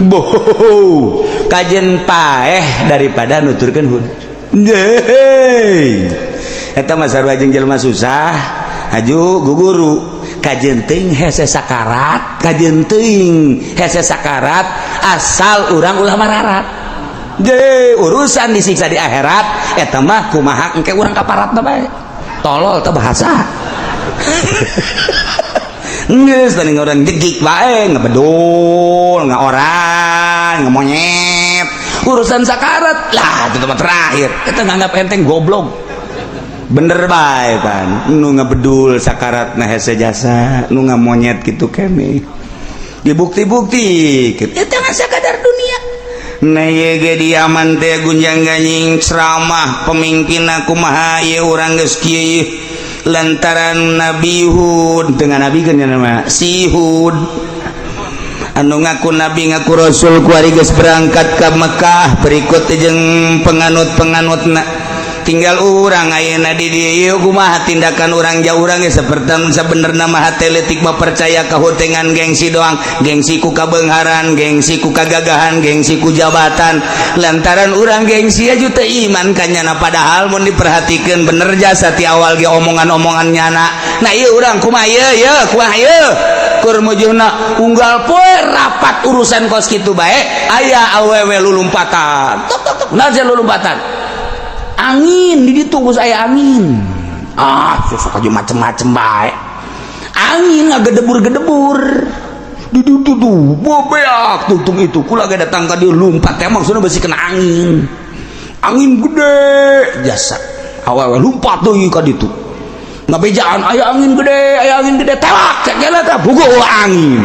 boh kajen paeh daripada nuturkeun Uhud geuy eta mah sarua jeung jelema susah aju guguru kajen teuing hese sakarat kajen teuing hese sakarat asal urang ulah mararat ge urusan disiksa di akhirat eta mah kumaha engke urang kaparatna bae tolol teh bahasa nges tadi orang jegik bae ngebedul ngaoran ngemonyet urusan sakarat lah itu tempat terakhir kita nganggap enteng goblok bener bae kan nu ngebedul sakarat nah hese jasa nu ngamonyet gitu kene dibukti-bukti itu jangan sekadar dunia nah ye ge diaman teh gunjang ganjing ceramah pemimpin kumaha ye urang geus kieu lantaran Nabi Hud dengan Nabi kan nama si Hud anu ngaku Nabi ngaku Rasul kuari geus berangkat ke Mekah berikut jeung penganut-penganutna tinggal urang ayeuna di dieu kumaha tindakan urang jauh urang geus saperti sabenerna mah hate leutik mah percaya ka hutengan gengsi doang gengsi ku kabeungharan gengsi ku kagagahan gengsi ku jabatan lantaran urang gengsi aju teu iman ka nyana padahal mun diperhatikeun bener jasa ti awal ge omongan-omongan nyana nah ieu urang kumaha ieu kumaha ieu kur mujuna unggal poe rapat urusan kos kitu bae aya awewe lulumpatan tok tok tok naja lulumpatan angin di ditu geus aya angin sok aja macem-macem bae angin ngagedebur-gedebur di ditu tuh bobeak tuntung itu kula ge datang ka dieu lumpat teh maksudna beusi kena angin gede jasa awewe lumpat deui ka ditu ngabejaan aya angin gede tewak cek gela teh bugo angin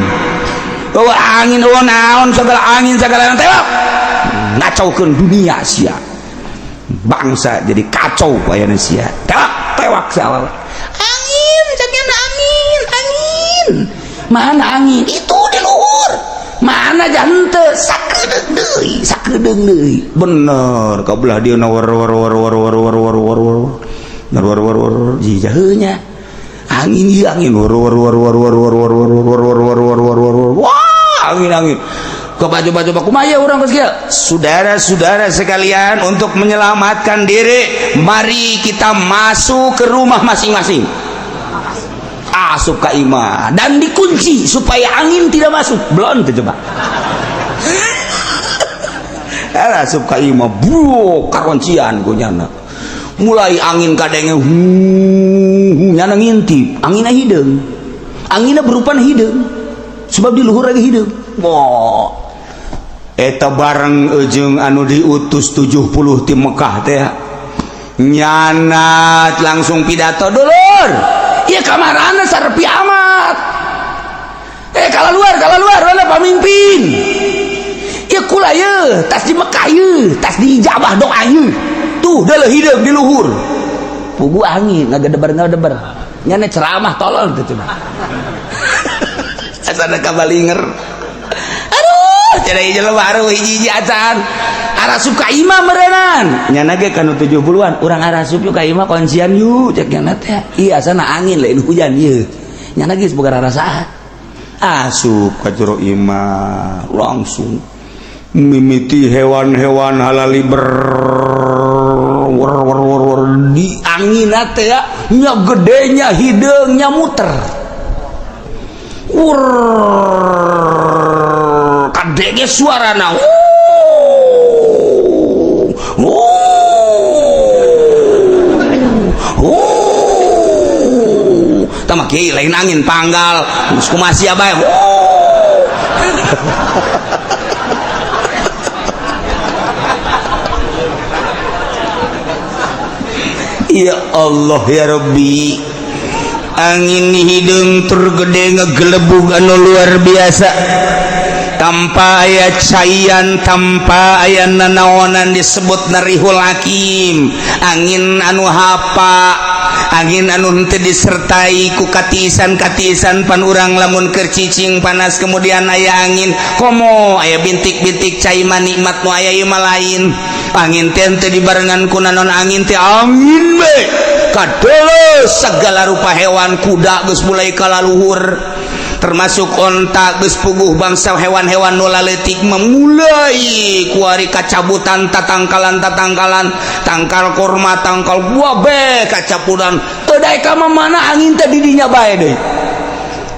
naon segala angin segala tewak ngacaukeun dunia sia bangsa jadi kacau bayana sia tewak salah angin caknya angin mana angin itu di luhur mana jante sakedeung deui bener kabelah dia war jijaheunya angin ieu angin wah angin coba kumaha urang geus kieu saudara-saudara sekalian untuk menyelamatkan diri mari kita masuk ke rumah masing-masing asup ka imah dan dikunci supaya angin tidak masuk belum tuh coba asup ka imah bro kakuncian ku nyana mulai angin kadenge nyana ngintip anginna hideung anginna berupa hideung sebab di luhur lagi hideung wow eta bareng ujung anu diutus 70 ti Mekah teh nyanat langsung pidato dulur ieu kamarana sarepi amat kalau luar mana pamimpin ieu kula ieu tas di Mekah ieu tas di ijabah doa ieu tuh da hideung di luhur pugu angin ngagedebar nyana ceramah tolol teh cenah asana kabalinger jadi jelema baru hiji acan arasup ka imah meureunan nyana ge kanu 70-an urang arasup yuk ka imah konsian yuk cek nyana teh ieu asana angin lain hujan ieu nyana ge boga rarasaan asup ka jero imah langsung mimiti hewan-hewan halali war di angin teh nya gedenya hideungnya muter kadege suarana Kiai lain angin panggal geus kumaha sia bae. Ya Allah ya Rabbi, angin hidung tergede ngegelebug anu luar biasa, tanpa aya caian, tanpa aya nanaonan disebut narihul hakim, angin anu hapa, angin anu henteu disertai ku katisan-katisan pan urang lamun keur cicing panas kemudian aya angin komo aya bintik-bintik cai manikmat nu aya ieu mah lain. Angin teh teu dibarengan ku nanon angin teh angin we kadeuleuh segala rupa hewan, kuda geus mulai kalaluhur termasuk onta geus puguh bangsa hewan-hewan nu laletik memulai kuari kacabutan tatangkalan tangkal kurma tangkal buah be kacapudan teu daek ka mana angin teh di dinya bae deui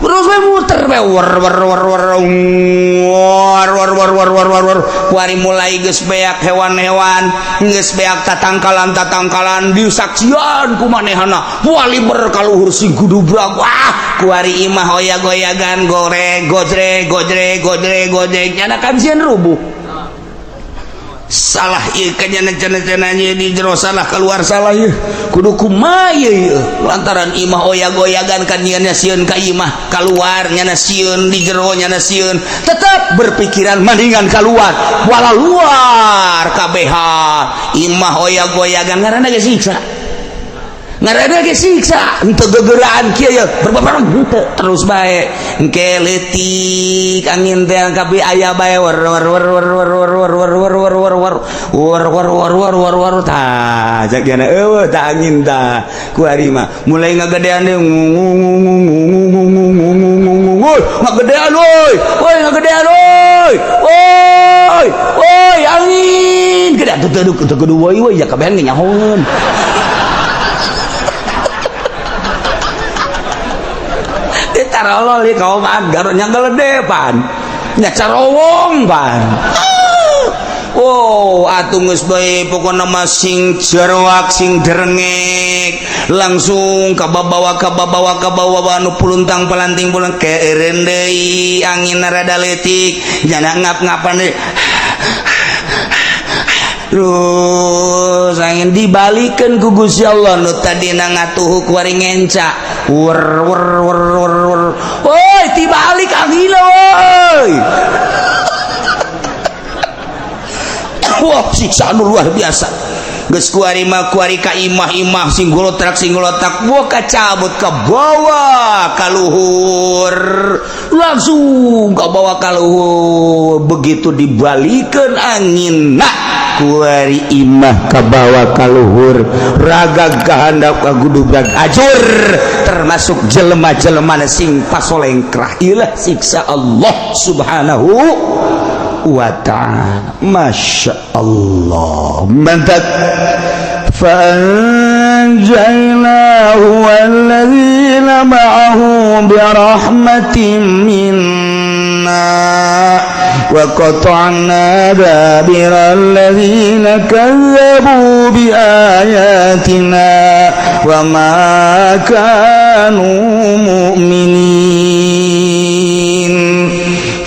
terus we muter we kuari mulai geus beak hewan-hewan geus beak tatangkalan disaksian ku manehna wali berkaluhur si gudubrak wah kuari imah hoya-goyagan goreng gojreg nyana kajian rubuh salah ieu kanyana-cananya di jero salah keluar salah ieu kudu kumaha ieu lantaran imah oya-goyagan kan nyana sieun ka imah keluar nyana sieun di jero nyana sieun tetap berpikiran mendingan keluar wala luar KBH imah oya-goyagan ngaranna geus siksa ngaranna ge siksa henteu gegeraan kieu ya berbabarang henteu terus bae engke leutik angin teh kabeh aya bae war tah jagana eueuh tah angin tah ku ari mah mulai ngagedean deui ngagedean oi angin gede teu kudu woi ya kabehan nyahoeun tarolol li kaum agar nya geledepan nya carowong pan oh atuh geus bae pokona mah sing jarwak sing derengek langsung kababawa anu puluntang pelanting pulang keeureun deui angin rada leutik jana ngap-ngapan deui terus angin dibalikeun ku Gusti Allah nu tadina ngatuhu kuari ngenca wer woi tibalik angin woi wah siksa anu luar biasa geus kuari mah kuari ka imah sing golotak buah kacabut ka bawah ka luhur langsung ka bawah ka luhur begitu dibalikeun angin kuari imah ka bawah ka luhur ragag kahandap ka gudubrak ajur termasuk jelema-jelema sing pasolengkrah ilah siksa Allah subhanahu wa ta'ala masya Allah mantap فأنجيناه والذين معه برحمة منا وقطعنا دابر الذين كذبوا بآياتنا وما كانوا مؤمنين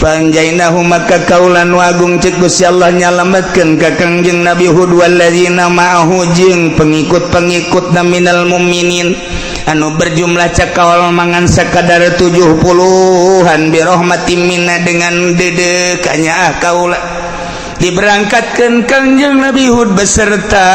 Panjainahu maka kaulan wagung cek Gusti Allah nyalametkeun ka Kangjeng Nabi Hud walladzina ma'ahu jeung pengikut-pengikutna minal mu'minin anu berjumlah cakaol mangan sakadar 70-an bi rahmatin minna dengan dedekanya kaula diberangkatkeun Kangjeng Nabi Hud beserta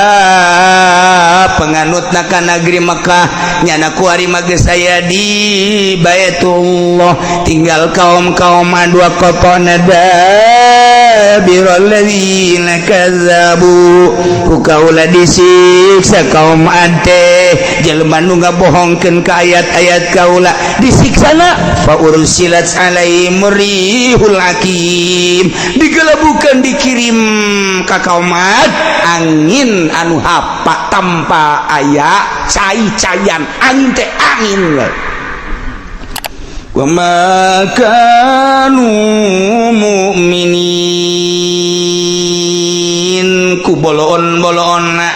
penganutna ka negeri Mekah nyana kuari mage saya di Baitullah tinggal kaum-kaum dua qatana dabirul ladzina kazzabu ku kaula disiksa kaum ante jelema nu ngabohongkeun ka ayat-ayat kaula disiksana fa ursilat alaihim rihul hakim digelebukeun dikirim ka kaum angin anu hapa tanpa aya cai-caian angin teh angin wa ma kanu mu'minin ku boloon-boloonna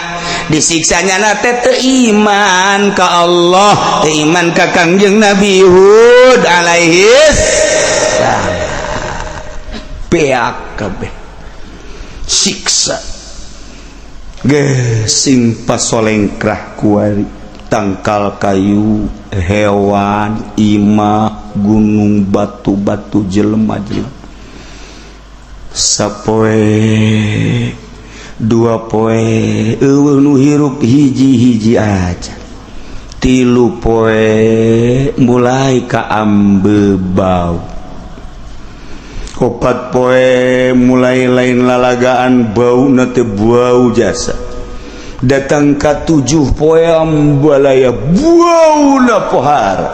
disiksanya nate teu iman ka Allah, teu iman ka Kangjeng Nabi Hud alaihis salam. Beak kabeh siksa gesing pasolengkrah kuari tangkal kayu hewan imah gunung batu-batu jelema-jelema sapoe dua poe eueuh nu hirup hiji-hiji aja tilu poe mulai ka ambe bau opat poe mulai lain lalagaan bau na teu bau jasa datang ka 7 poe ambalaya bau na pohara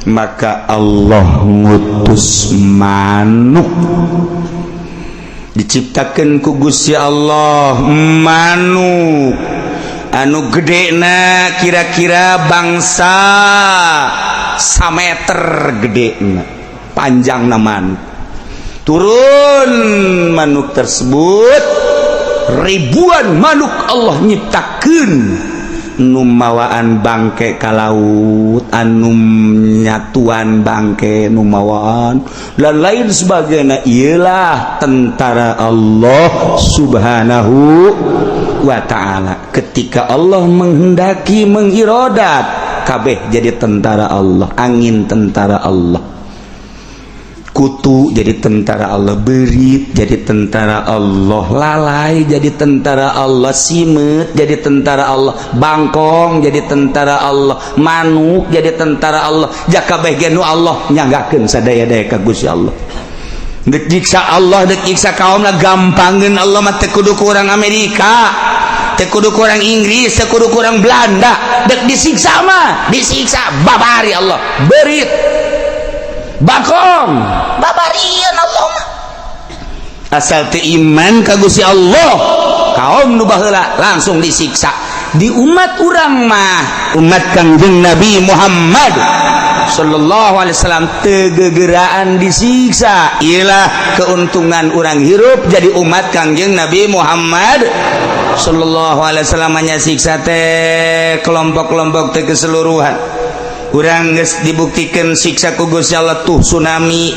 maka Allah ngutus manuk diciptakeun ku Gusti Allah manuk anu gedena kira-kira bangsa sameter gedena panjangna manuk turun manuk tersebut ribuan manuk Allah nyiptakeun nu mawaan bangke ka laut anu nyatuan bangke nu mawaan dan lain sebagainya ialah tentara Allah subhanahu wa ta'ala. Ketika Allah menghendaki mengirodat kabeh jadi tentara Allah, angin tentara Allah, kutu jadi tentara Allah, berit jadi tentara Allah, lalai jadi tentara Allah, simet jadi tentara Allah, bangkong jadi tentara Allah, manuk jadi tentara Allah. Jakabeh genu Allah nyanggakeun sadaya-daya ka Gusti Allah. Dek nyiksa Allah, dek nyiksa kaumna gampangkeun Allah mah teu kudu ku urang Amerika, teu kudu ku urang Inggris, teu kudu ku urang Belanda. Dek disiksa mah disiksa babari Allah, berit bakong babarian Allah mah asal teu iman ka Gusti Allah kaum nu baheula langsung disiksa. Di umat urang mah umat Kangjeng Nabi Muhammad sallallahu alaihi wasallam teu gegeraan disiksa, ialah keuntungan urang hirup jadi umat Kangjeng Nabi Muhammad sallallahu alaihi wasallam. Nya siksa teh kelompok-kelompok teh keseluruhan. Urang geus dibuktikan siksa ku Gusti Allah tuh tsunami,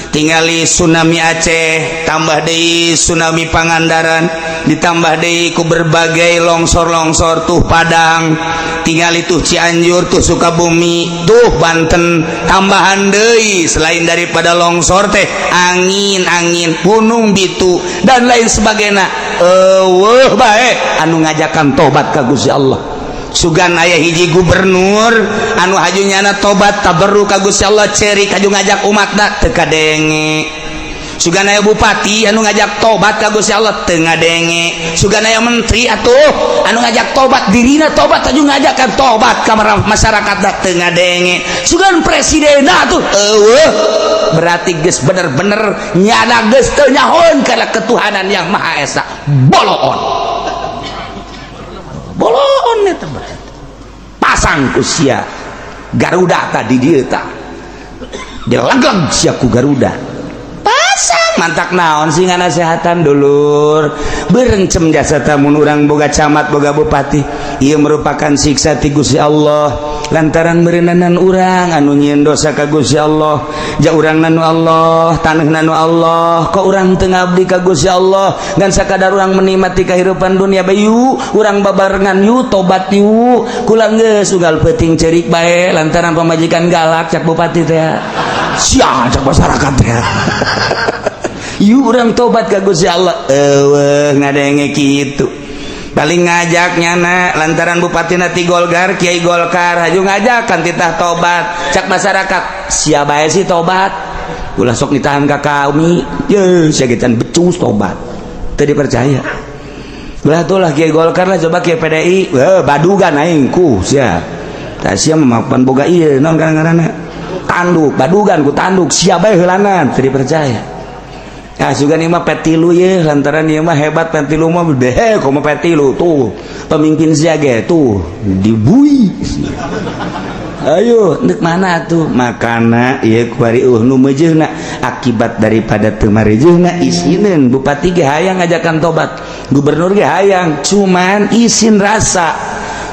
tingali tsunami Aceh, tambah deui tsunami Pangandaran, ditambah deui ku berbagai longsor-longsor tuh Padang, tingali tuh Cianjur, tuh Sukabumi, tuh Banten, tambahan deui selain daripada longsor teh angin-angin, gunung bitu dan lain sebagainya. Eueuh bae anu ngajakan tobat ka Gusti Allah. Sugan aya hiji gubernur anu hajunyana tobat tabarruk ka Gusti Allah cerik haju ngajak umatna teu kadenge. Sugan aya bupati anu ngajak tobat ka Gusti Allah teu ngadenge. Sugan aya menteri atuh anu ngajak tobat dirina tobat haju ngajakan tobat ka masyarakatna teu ngadenge. Sugan presiden atuh eueuh berarti geus bener-bener nyana geus teu nyahoan kana ketuhanan yang Maha Esa. Boloon eta pasang ku sia Garuda tadi dieu tah dilegeg sia ku Garuda pasang mantak naon sing ngasehatan dulur beureung cem jasa tamun urang boga camat boga bupati. Ieu merupakan siksa ti Gusti Allah lantaran beureunanan urang anu nyieun dosa ka Gusti Allah. Ja urang nanu Allah, taneuh nanu Allah, kok urang teu ngabdi ka Gusti Allah dan sakadar urang menikmati kehidupan dunia bayu, urang babarengan yu tobat yu. Kula geus unggal peuting ceurik bae lantaran pamajikan galak cak bupati teh. Sia cak masyarakat teh. Yu urang tobat ka Gusti Allah. Eueuh ngadenge kitu. Paling ngajaknya na lantaran bupati nati Golkar Kiai Golkar haju ngajakan titah tobat cak masyarakat sia bae sih tobat ulah sok ditahan ka kami ye sia gecan becus tobat teu dipercaya ulah tuh lah Kiai Golkar lah coba Kiai PDI badugan aing ku sia tah sia memapan boga ieu naon ngaranna tanduk badugan ku tanduk sia bae heulanan teu dipercaya. Nah, juga nih mah petilu ya, lantaran dia mah hebat petilu mah behe, komo petilu tuh pemimpin siaga tuh dibui. Ayo, nek mana tuh makana ya kuari nu meujeuna akibat daripada teu marejeuhna isieun bupati ge hayang ngajakan tobat gubernur ge hayang cuman izin rasa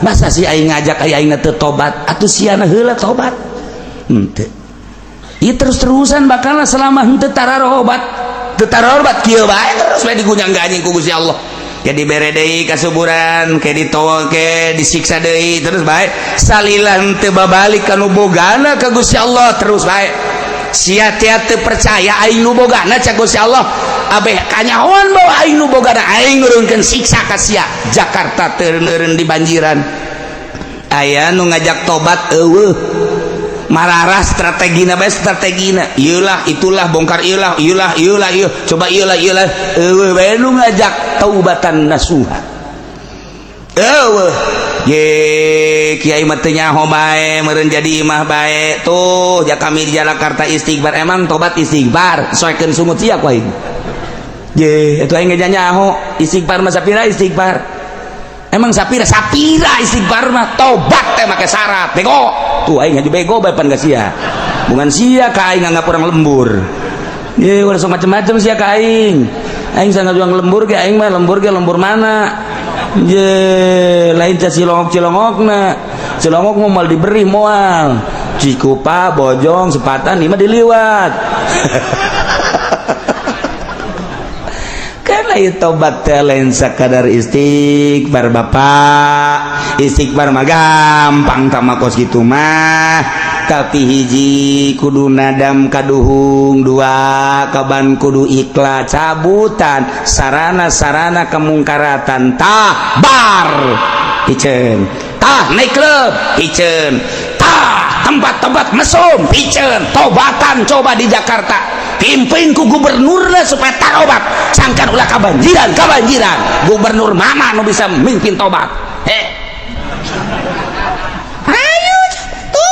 masa si aing ngajak aing teu tobat atuh siana heula tobat henteu ieu terus-terusan bakalna selama henteu tararobat kieu bae terus we digunyang ganjing ku Gusti Allah ke dibere deui kasuburan ke ditowol ke disiksa deui terus bae salila henteu babalik kanu bogana ka Gusti Allah terus bae sia teu percaya aing nu bogana ca Gusti Allah abeh kanyahoan bawa aing nu bogana aing ngurunkeun siksa ka sia Jakarta teu eureun di banjiran aya nu ngajak tobat eueuh mararah strategina bae strategina ieulah itulah bongkar ieulah coba ieulah eueuh bae nu ngajak taubatan nasuha eueuh ye kiai mah teu nyaho bae meureun jadi imah bae tuh ja kami di Jakarta istighfar emang tobat istighfar soekeun sungut sia ku aing ye itu aing geus nyaho istighfar mah sapira istighfar emang sapira istighfar mah tobat teh make syarat bego tuh aing haju bego bae pan ka sia bungan sia ka aing nganggap urang lembur ye ulah sok macem-macem sia ka aing sangat juang lembur ge aing mah lembur mana ye lain ca cilongok-cilongokna cilongok mau diberi moal Cikupa Bojong Sepatan ieu mah diliwat karena itu tobat teh lain sakadar istighfar bapak istighfar mah gampang tamakos kitu mah tapi hiji kudu nadam kaduhung dua kaban kudu ikhlas cabutan sarana kemungkaratan tah bar piceun tah naik klub piceun tah tempat-tempat mesum piceun tobatan coba di Jakarta pimpin ku gubernurna supaya tarobat sangkan ulah kabanjiran gubernur mana nu bisa mimpin tobat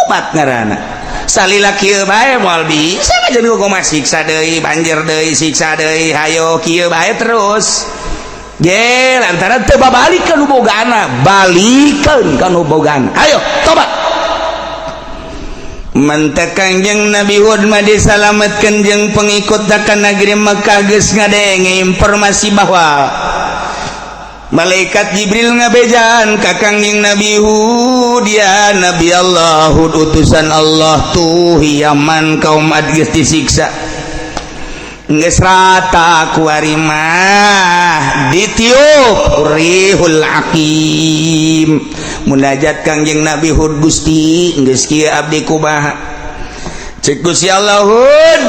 tobat ngaranna salila kieu bae moal bisa ngajeni hukum siksa deui banjir deui siksa deui hayo kieu bae terus ge lantaran teu babalikeun nu bogana balikeun ka nu bogana ayo tobat mantek Kangjeng Nabi Hud mah disalametkeun jeung pengikut ka negeri Mekah geus ngadenge informasi bahwa malaikat Jibril ngabejaan ka Kangjeng Nabi Hud ya Nabi Allah Hud utusan Allah tuh Yaman kaum ad geus disiksa geus rata ku ari mah ditiup rihul aqim munajat Kangjeng Nabi Hud Gusti geus kieu abdi kumaha cek Gusti Allah Hud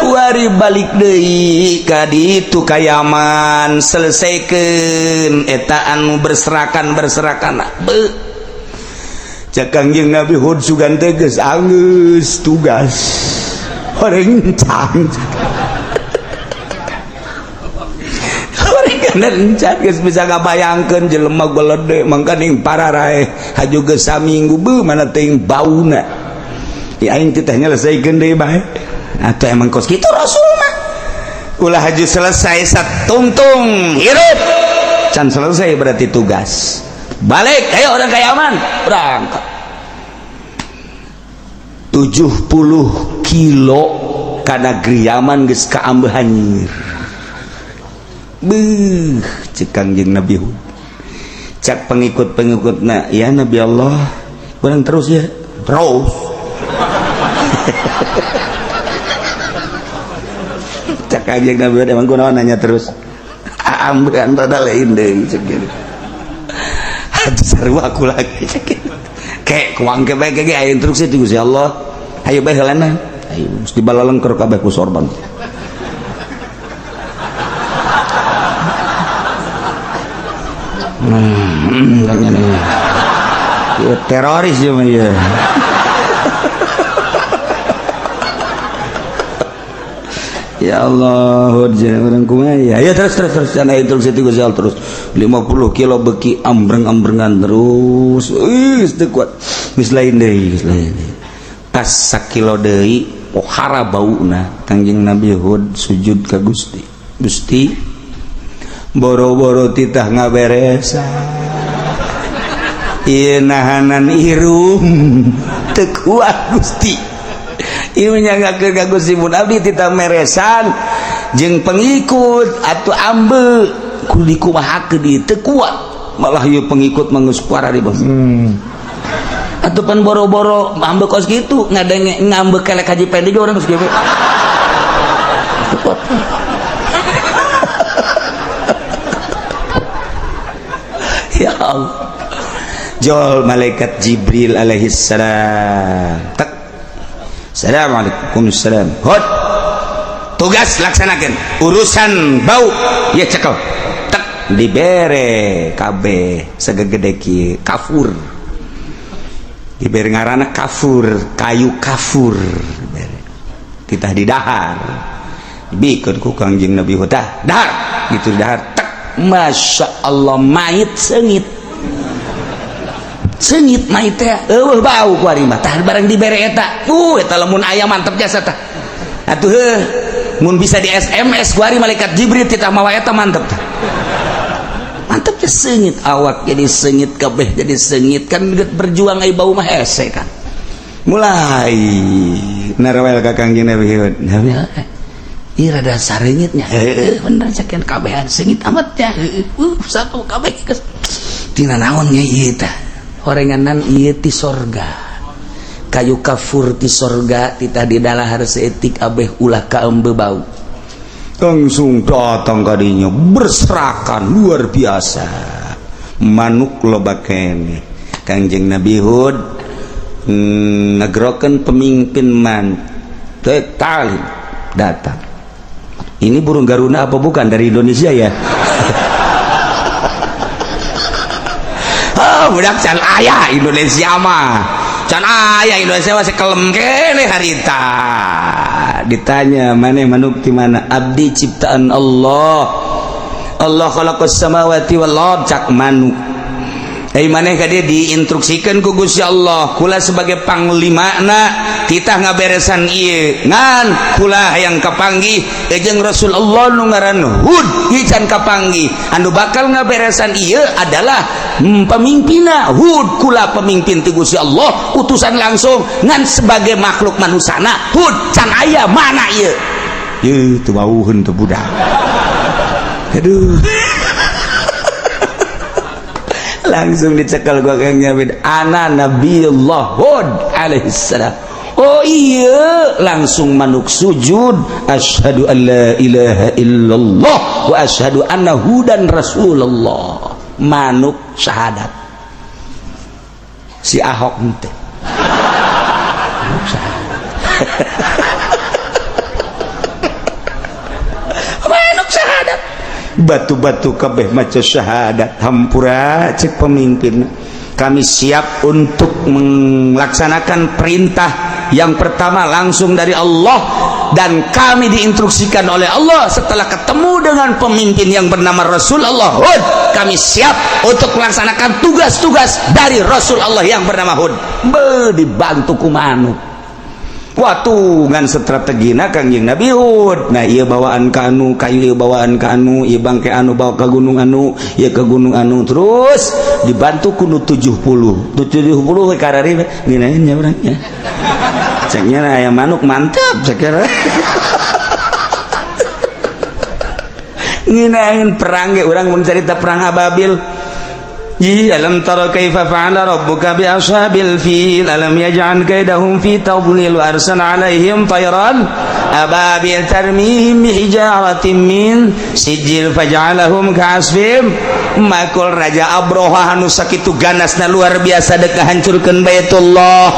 kuari balik deui ka ditu ka Yaman selesaikeun eta anu berserakan beuh cek Kangjeng Nabi Hud sugan teh geus anggeus tugas rencang rencang geus bisa ngabayangkeun jelema golede mangka ning pararae haju geus saminggu beuh mana teuing bauna ya aing teh nyelesaikeun deui bae atuh emang kos kitu Rasul mah ulah haju selesai satungtung hirup can selesai berarti tugas balik ayo orang ka Yaman berangkat 70 kilo ka negeri Yaman geus kaambeuh hanyir beuh cek Kangjeng Nabi Hud cak pengikut-pengikutna ya Nabi Allah urang terus ya terus cak Kangjeng Nabi Hud emang kunaon nanya terus ambean rada lain deui cek kitu atuh sarua aku lagi cek kitu kek kuang ke bae ge aya instruksi ti Gusti Allah hayu bae heulana ayo mesti balalengker kabeh ku sorban ya, teroris cuma ya ya Allah jangan kumaya ya terus jangan instruksi itu Gusti Allah terus 50 kilo beki ambreng-ambrengan terus teu kuat geus lain deui tas sakilo deui pohara bauna Kangjeng Nabi Hud sujud ka Gusti boro-boro titah ngaberesan ieu nahanan irung teu kuat Gusti ieu nyanggakeun ka Gusti mun abdi titah meresan jeung pengikut atuh ambe kudu dikumahakeun di teu kuat malah ieu pengikut manggeus kuara di bos atuh pan boro-boro ambek kos kitu ngadenge ngambek kelek haji pede ge urang geus kieu ya Allah jol malaikat Jibril alaihi salam tak assalamualaikum salam hot tugas laksanakan urusan bau ya cekel tak dibere kabeh segegede kieu kafur dibere ngaranna kafur kayu kafur kita di dahar bikeun ku Kangjeng Nabi Huda dahar gitu dahar tak masya Allah mayit sengit mayit teh bau ku ari mah tah barang dibere eta eta lamun aya mantep jasa tah atuh mun bisa di SMS ku ari malaikat Jibril titah mawa eta mantep tah mantep teh sengit awak jadi sengit kabeh jadi sengit kan berjuang ai bau mah hese kan mulai narawel ka Kangjeng Nabi ieu rada sareungitnya bener sakeun kabehan sengit amat nya satu kabeh tina naon nya ieu tah horenganan ieu ti sorga kayu kafur ti sorga titah di dalahar seetik abeh ulah kaembe bau langsung datang ka dinya berserakan luar biasa manuk loba kene Kangjeng Nabi Hud ngagrokeun pemimpin man tekali datang ini burung Garuda apa bukan dari Indonesia ya budak can ayah Indonesia mah can ayah Indonesia masih kelem kene harita ditanya mana manuk di mana abdi ciptaan Allah khalaqas samawati wal ard cak manuk maneh ka dia diinstruksikan ku Gusti Allah kula sebagai panglimana titah ngaberesan ieu ngan kula hayang kapanggih jeung Rasulullah nu ngaran Hud can kapanggih anu bakal ngaberesan ieu adalah pemimpinna Hud kula pemimpin ti Gusti Allah utusan langsung ngan sebagai makhluk manusana Hud can aya mana ieu teu bauheun teu budak aduh langsung dicekal gua Kang Nyabid ana Nabiullah Hud alaihissalam oh iya langsung manuk sujud asyhadu an la ilaha illallah wa asyhadu anna hudan rasulullah manuk syahadat si Ahok ente manuk syahadat manuk syahadat batu-batu kabeh maca syahadat hampura cek pemimpin kami siap untuk melaksanakan perintah yang pertama langsung dari Allah dan kami diinstruksikan oleh Allah setelah ketemu dengan pemimpin yang bernama Rasulullah Hud kami siap untuk melaksanakan tugas-tugas dari Rasulullah yang bernama Hud dibantu ku manuk waktu ngan strategina Kangjeng Nabi Hud nah iya bawaan ka anu kayu bawaan ka anu iya bangke anu bawa ke gunung anu iya ke gunung anu terus dibantu kudu 70 karari nginain nya urangnya ceknya aya manuk mantap sakira nginain perang ge urang mun carita perang Ababil alam tara kaifa fa'ala rabbuka bi ashabil fil alam yaj'al kaidahum fi tadlil wa arsala 'alaihim tayran ababil tarmihim bi hijaratin min sijil faj'alahum ka'asfim makul raja Abroha anu sakitu ganasna luar biasa dek hancurkeun Baitullah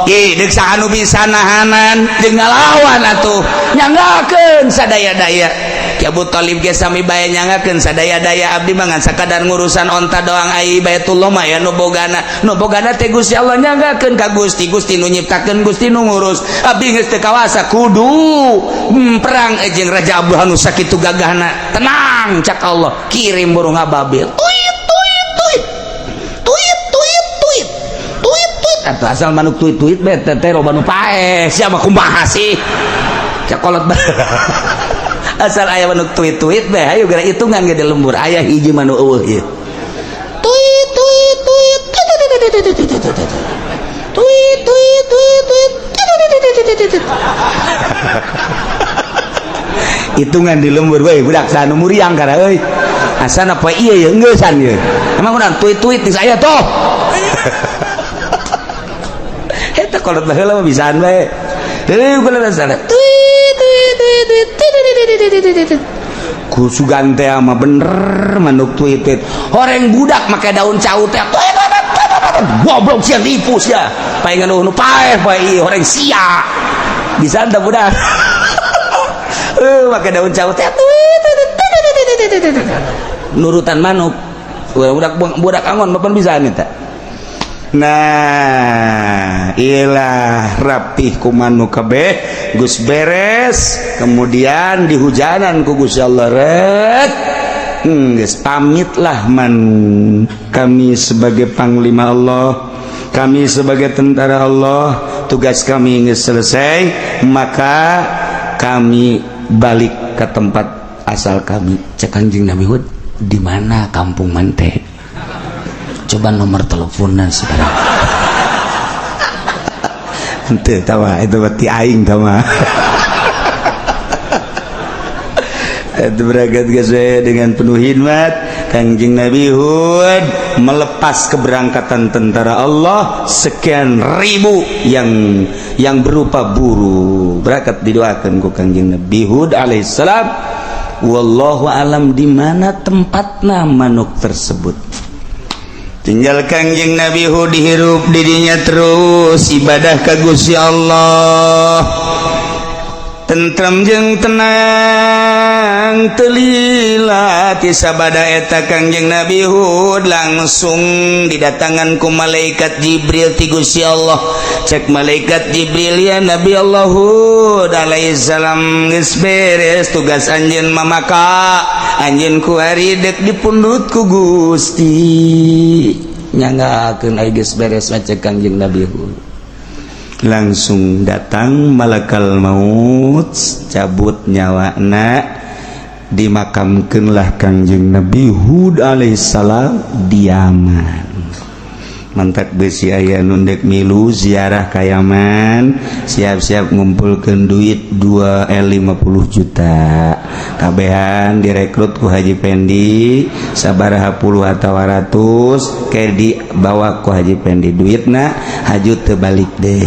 deuk saanu bisa nahanan jeung ngalawan atuh nyanggakeun sadaya-daya Ki Abu Thalib ge sami bae nyangakeun sadaya-daya abdi mah ngan sakadar ngurusan onta doang ai Baitullah mah ya nu bogana teh Gusti Allah nyanggakeun ka Gusti nu nyiptakeun Gusti nu ngurus abdi geus teu kawasa kudu perang jeung Raja Abroha anu sakitu gagahna tenang cak Allah kirim burung Ababil atau asal manuk tuit bete teh loba nu pae sia mah kumaha sih cak kolot asal aya manuk tuit beh ayo gara hitungan ge di lembur aya hiji manuk eueuh ieu tuit hitungan di lembur we budak sanu muriang kana euy asana poe ieu ya geunsan ye emang urang tweet di saya toh eta kolot baheula mah bisaan bae deui kula sana tweet ku sugan teh mah bener manuk tweet horeng budak make daun caut teh goblok sia tipu sia paengan nu paeh poe ieu horeng sia bisa anta budak make daun caut teh nurutan manuk budak angon mapan bisa nih tak nah iyalah rapih ku manuk kabeh gus beres kemudian dihujanan ku Gusti Allah rek geus pamitlah man kami sebagai panglima Allah kami sebagai tentara Allah tugas kami geus selesai maka kami balik ke tempat asal kami. Cek Kanjeng Nabi Hud di mana kampung Mante coba nomor teleponnya sekarang ente tawa itu berarti aing tawa itu berangkat ke saya dengan penuh hikmat. Kanjeng Nabi Hud melepas keberangkatan tentara Allah sekian ribu yang berupa buruh berangkat didoakan ku Kanjeng Nabi Hud alaihissalam. Wallahu alam di mana tempatna manuk tersebut. Tinggal Kanjeng Nabi Hud dihirup dirinya terus ibadah ka Gusti Allah. Tentrem jeung tenang telila ti sabada eta Kanjeng Nabi Hud langsung didatangan ku malaikat Jibril ti Gusti Allah. Cek malaikat Jibril ya Nabi Allah Hud alaihissalam geus beres tugas anjeun mamaka anjeun ku hari dek dipundut ku Gusti nyanggakeun ai geus beres cek Kanjeng Nabi Hud. Langsung datang malakal maut cabut nyawana dimakamkeunlah Kanjeng Nabi Hud alaihissalam di Yaman. Mantak besi aya nu dek milu ziarah ka Yaman siap-siap ngumpulkeun duit 50 juta kabehan direkrut ku Haji Pendi sabaraha puluh atawa ratus ke dibawa ku Haji Pendi duitna haju teu balik deh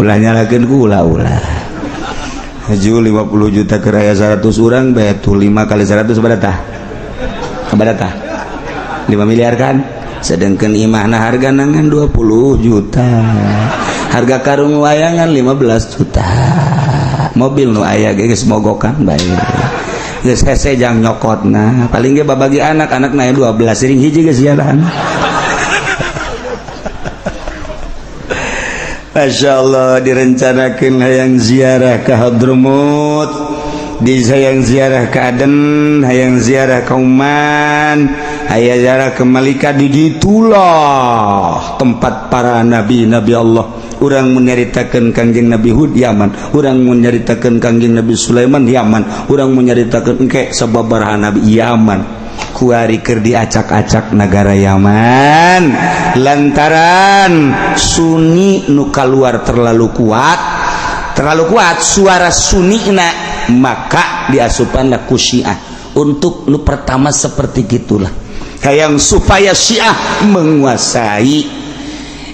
ulah nyalakeun ku ulah haju 50 juta ke raya 100 urang bae tuh 5 kali 100 berapa 5 miliar kan sedangkan imahna harga nangan 20 juta harga karung wayangan 15 juta mobil nu aya geus mogokan bae geus hese jang nyokotna paling ge babagi anak-anak na 12 ring hiji geus jalan Masya Allah direncanakeun hayang ziarah ke Hadramut di hayang ziarah ke Aden hayang ziarah ke Oman hayang ziarah ke Malika di ditulah tempat para nabi Allah. Urang menyaritakeun Kanjeng Nabi Hud Yaman, urang menyaritakeun Kanjeng Nabi Sulaiman Yaman, urang menyaritakeun engke sababaraha nabi Yaman. Kuari keur diacak-acak negara Yaman lantaran Sunni nu kaluar terlalu kuat suara Sunnina maka diasupanlah ku Syiah untuk nu pertama seperti gitulah hayang supaya Syiah menguasai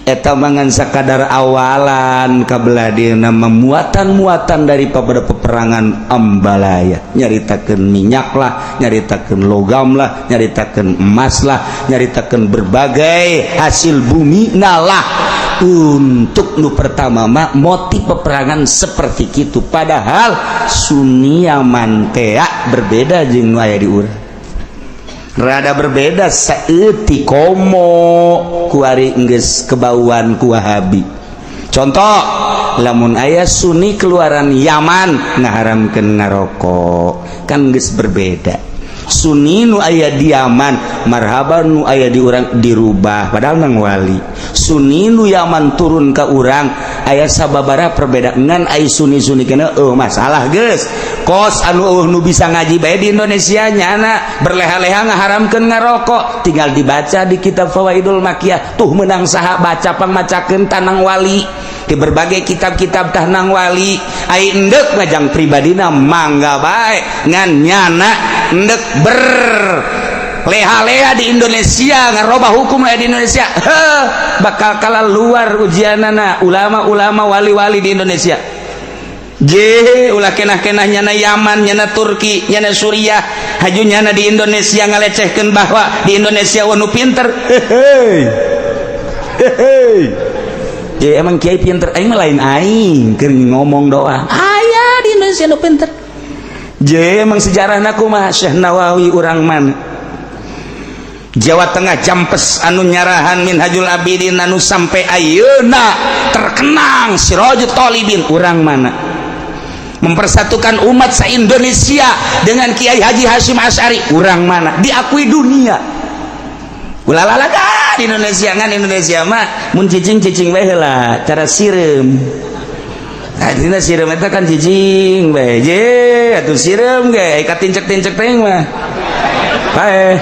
eta mangan sakadar awalan kabeladeuna muatan-muatan daripada peperangan Ambalaya nyaritakeun minyak lah nyaritakeun logam lah nyaritakeun emas lah nyaritakeun berbagai hasil bumi nalah untuk nu pertama mah motif peperangan seperti itu padahal Sunni Yaman teh berbeda jeung nu aya di urang rada berbeda saeuti komo kuari geus kebauan ku Wahabi. Contoh lamun aya Sunni keluaran Yaman ngaharamkeun ngarokok kan geus berbeda. Sunni nu aya di Yaman marhaban nu aya di urang dirubah padahal nang wali. Sunni nu Yaman turun ka urang aya sababaraha perbedaan ai Sunni kana masalah geus. Kos anu nu bisa ngaji bae di Indonesia nyana berleha-leha ngaharamkeun ngarokok tinggal dibaca di kitab Fawaidul Makiyah tuh menang saha baca pangmacakeun tanang wali di berbagai kitab-kitab tahnang wali ai endek ngajang pribadina mangga bae ngan nyana endek ber leha-leha di Indonesia ngarobah hukum di Indonesia bakal kalah luar ujianana ulama-ulama wali-wali di Indonesia ulah kenah-kenah nyana Yaman nyana Turki nyana Suriah haju nyana di Indonesia ngalecehkeun bahwa di Indonesia wanu pinter emang kiai pinter aing mah lain aing keur ngomong doang aya di Indonesia nu pinter emang sejarahna kumaha Syekh Nawawi urang mana Jawa Tengah Jampes anu nyarahan Minhajul Abidin anu sampai ayeuna terkenang Sirajut Thalibin urang mana mempersatukan umat se-Indonesia dengan Kiai Haji Hashim Asy'ari urang mana diakui dunia ulalalaga di Indonesia ngan Indonesia mah mun cicing-cicing bae heula cara sireum dina sireum eta kan cicing bae atuh sireum ge ka tincek-tincek teh mah bae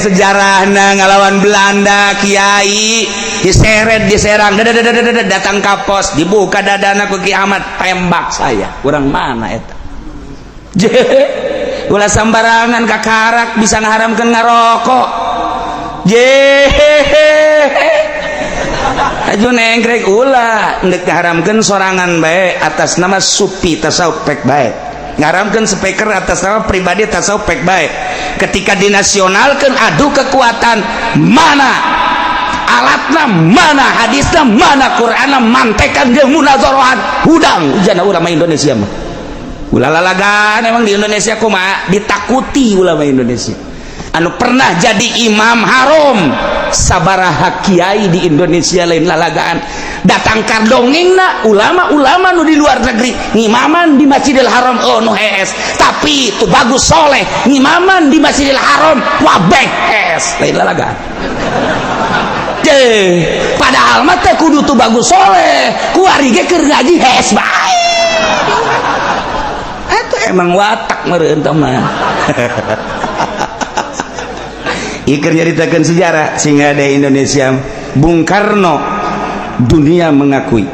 sejarahna ngalawan Belanda kiai diseret diserang datang ka pos dibuka dadana ku Ki Ahmad tembak saya urang mana eta ulah sambarangan kakarak bisa ngaharamkeun ngarokok aju nengkrek ulah endek ngaharamkeun sorangan bae atas nama supi tasawuf pek bae ngaharamkeun speaker atas nama pribadi tasawuf pek bae ketika dinasionalkeun adu kekuatan mana alatna mana hadisna mana Qur'anna mantekan jeung munazarahat hudang ujana ulama Indonesia mah ulalalagan emang di Indonesia kumaha ditakuti ulama Indonesia anu pernah jadi imam haram sabaraha kiai di Indonesia lain lalagaan datang kardongengna ulama-ulama nu di luar negeri ngimaman di Masjidil Haram nu hees tapi itu bagus soleh ngimaman di Masjidil Haram wabek hees lain lalagaan padahal mah teh kudu tuh bagus soleh kuari ge keur ngaji hees bae eta emang watak meureun tah mah ikeur nyaritakeun sejarah sehingga ada Indonesia Bung Karno dunia mengakui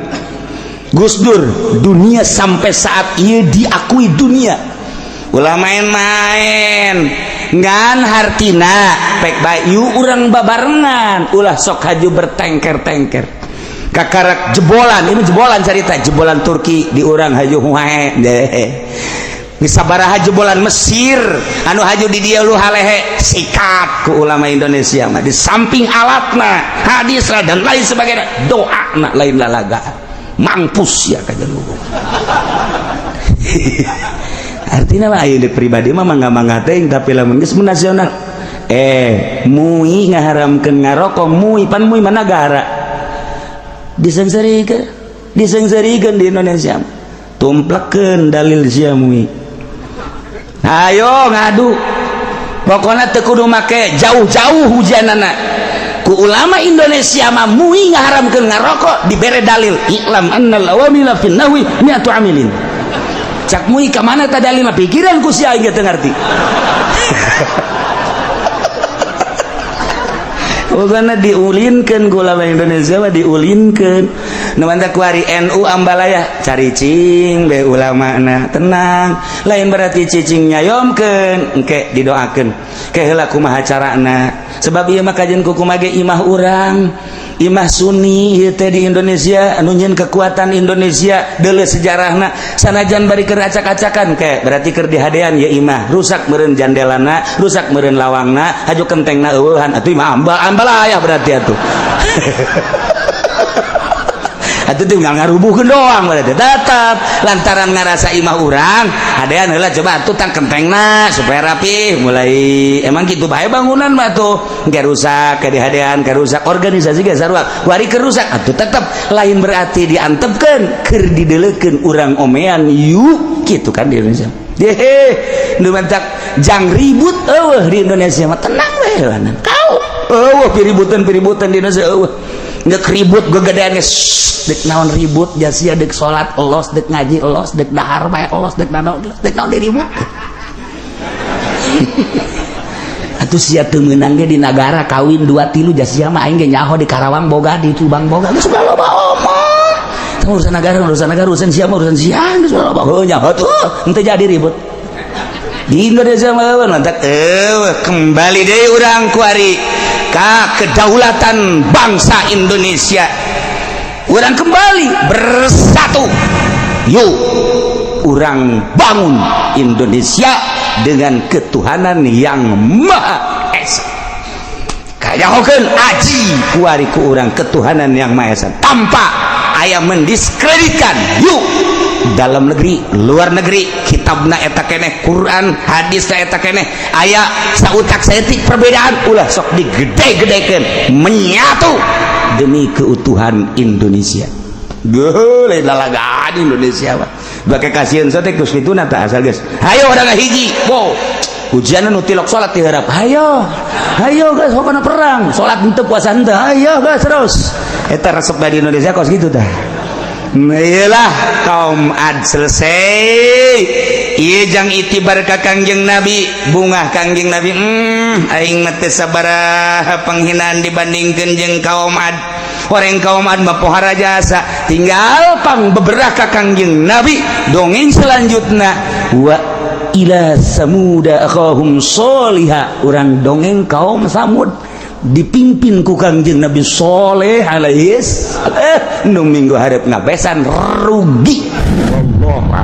Gus Dur dunia sampai saat ini diakui dunia ulah main-main ngan hartina pek bayu urang babarengan ulah sok haju bertengker-tengker kakarak jebolan ini jebolan cerita jebolan Turki di urang haju huae bisa baraha jebolan Mesir anu haju di dia lu halehe sikat ku ulama Indonesia mah di samping alatna hadis dan lain sebagainya doa na lain lalaga mampus ya kajian lu artinya mah ayeuna pribadi mah mangga-mangga teh tapi lamun geus nasional mui ngaharamkeun ngarokok mui pan mui mana negara disengsarikeun di Indonesia tumplekeun dalil sia mui ayo ngadu pokoknya teu kudu make jauh-jauh hujanana ku ulama Indonesia mah mui ngaharamkeun ngarokok dibere dalil iklam annal awamila fin nahwi mi'atu amilin cak mui ka mana ta dalil pikiran ku sia aing teu ngarti pokoknya diulinkeun ku ulama Indonesia mah diulinkeun nu mantep kuari NU ambalaya cari cing be ulama na tenang lain berarti cicing nyayomkeun engke didoakeun ke heula kumaha carana sebab ieu mah kajian ku kumaha ge imah urang imah Sunni ieu teh di Indonesia anu nyeun kekuatan Indonesia deuleu sejarahna sanajan bari keur acak-acakan ke berarti keur dihadean ya imah rusak meureun jandelana rusak meureun lawangna haju kentengna eueuhan atuh imah ambalaya berarti atuh atuh teh ngarubuhkeun doang berarti tetep lantaran ngarasa imah urang hadean heula coba atuh tang kentengna supaya rapi mulai emang kitu bae bangunan mah tuh engke rusak ke dihadean ke rusak organisasi ge sarua wari keur rusak atuh tetep lain berarti diantepkeun keur dideuleukeun urang omean yuk kitu kan di Indonesia nu mantak jang ribut eueuh di Indonesia mah tenang we heula kau eueuh piributan di Indonesia eueuh nggak ribut gegedean dek naon ribut jasia dek sholat elos dek ngaji elos dek dahar bae elos dek naon diribut atuh sia teu meunang ge di nagara kawin 2-3 jas sia mah aing ge nyaho di Karawang boga di Subang boga geus loba omong. Urusan negara urusan sia mah urusan sia geus loba. Heuh nyaho tuh henteu jadi ribut. Di Indonesia mah mantap kembali deui urang ku ari ka kedaulatan bangsa Indonesia. Urang kembali bersatu. Yuk urang bangun Indonesia dengan ketuhanan yang Maha Esa. Kayahokeun aji kuari ku urang ketuhanan yang Maha Esa tanpa aya mendiskreditkan. Yuk dalam negeri luar negeri kitabna eta keneh Quran hadisna eta keneh aya sautak saeutik perbedaan ulah sok digede-gedekeun menyatu demi keutuhan Indonesia. Geuleuh lalagaan Indonesia mah bake kasieun sote geus kituna tah asal geus hayo urang hiji wow ujian nu tilok salat ti harap hayo geus hokona perang salat henteu puasa henteu hayo geus terus eta resep di Indonesia kos gitu tah. Iyalah kaum ad selesai ieu jang itibar ka Kangjeng Nabi bungah Kangjeng Nabi aing mah teu sabaraha panghinaan dibandingkeun jeung kaum ad. Orang kaum ad mah pohara jasa tinggal pang beberapa Kangjeng Nabi dongeng selanjutnya wa ila samuda akhahum sholiha urang dongeng kaum Samud dipimpin ku Kangjeng Nabi Sholeh alaihi nu minggu hareup ngabesan rugi. Wallahu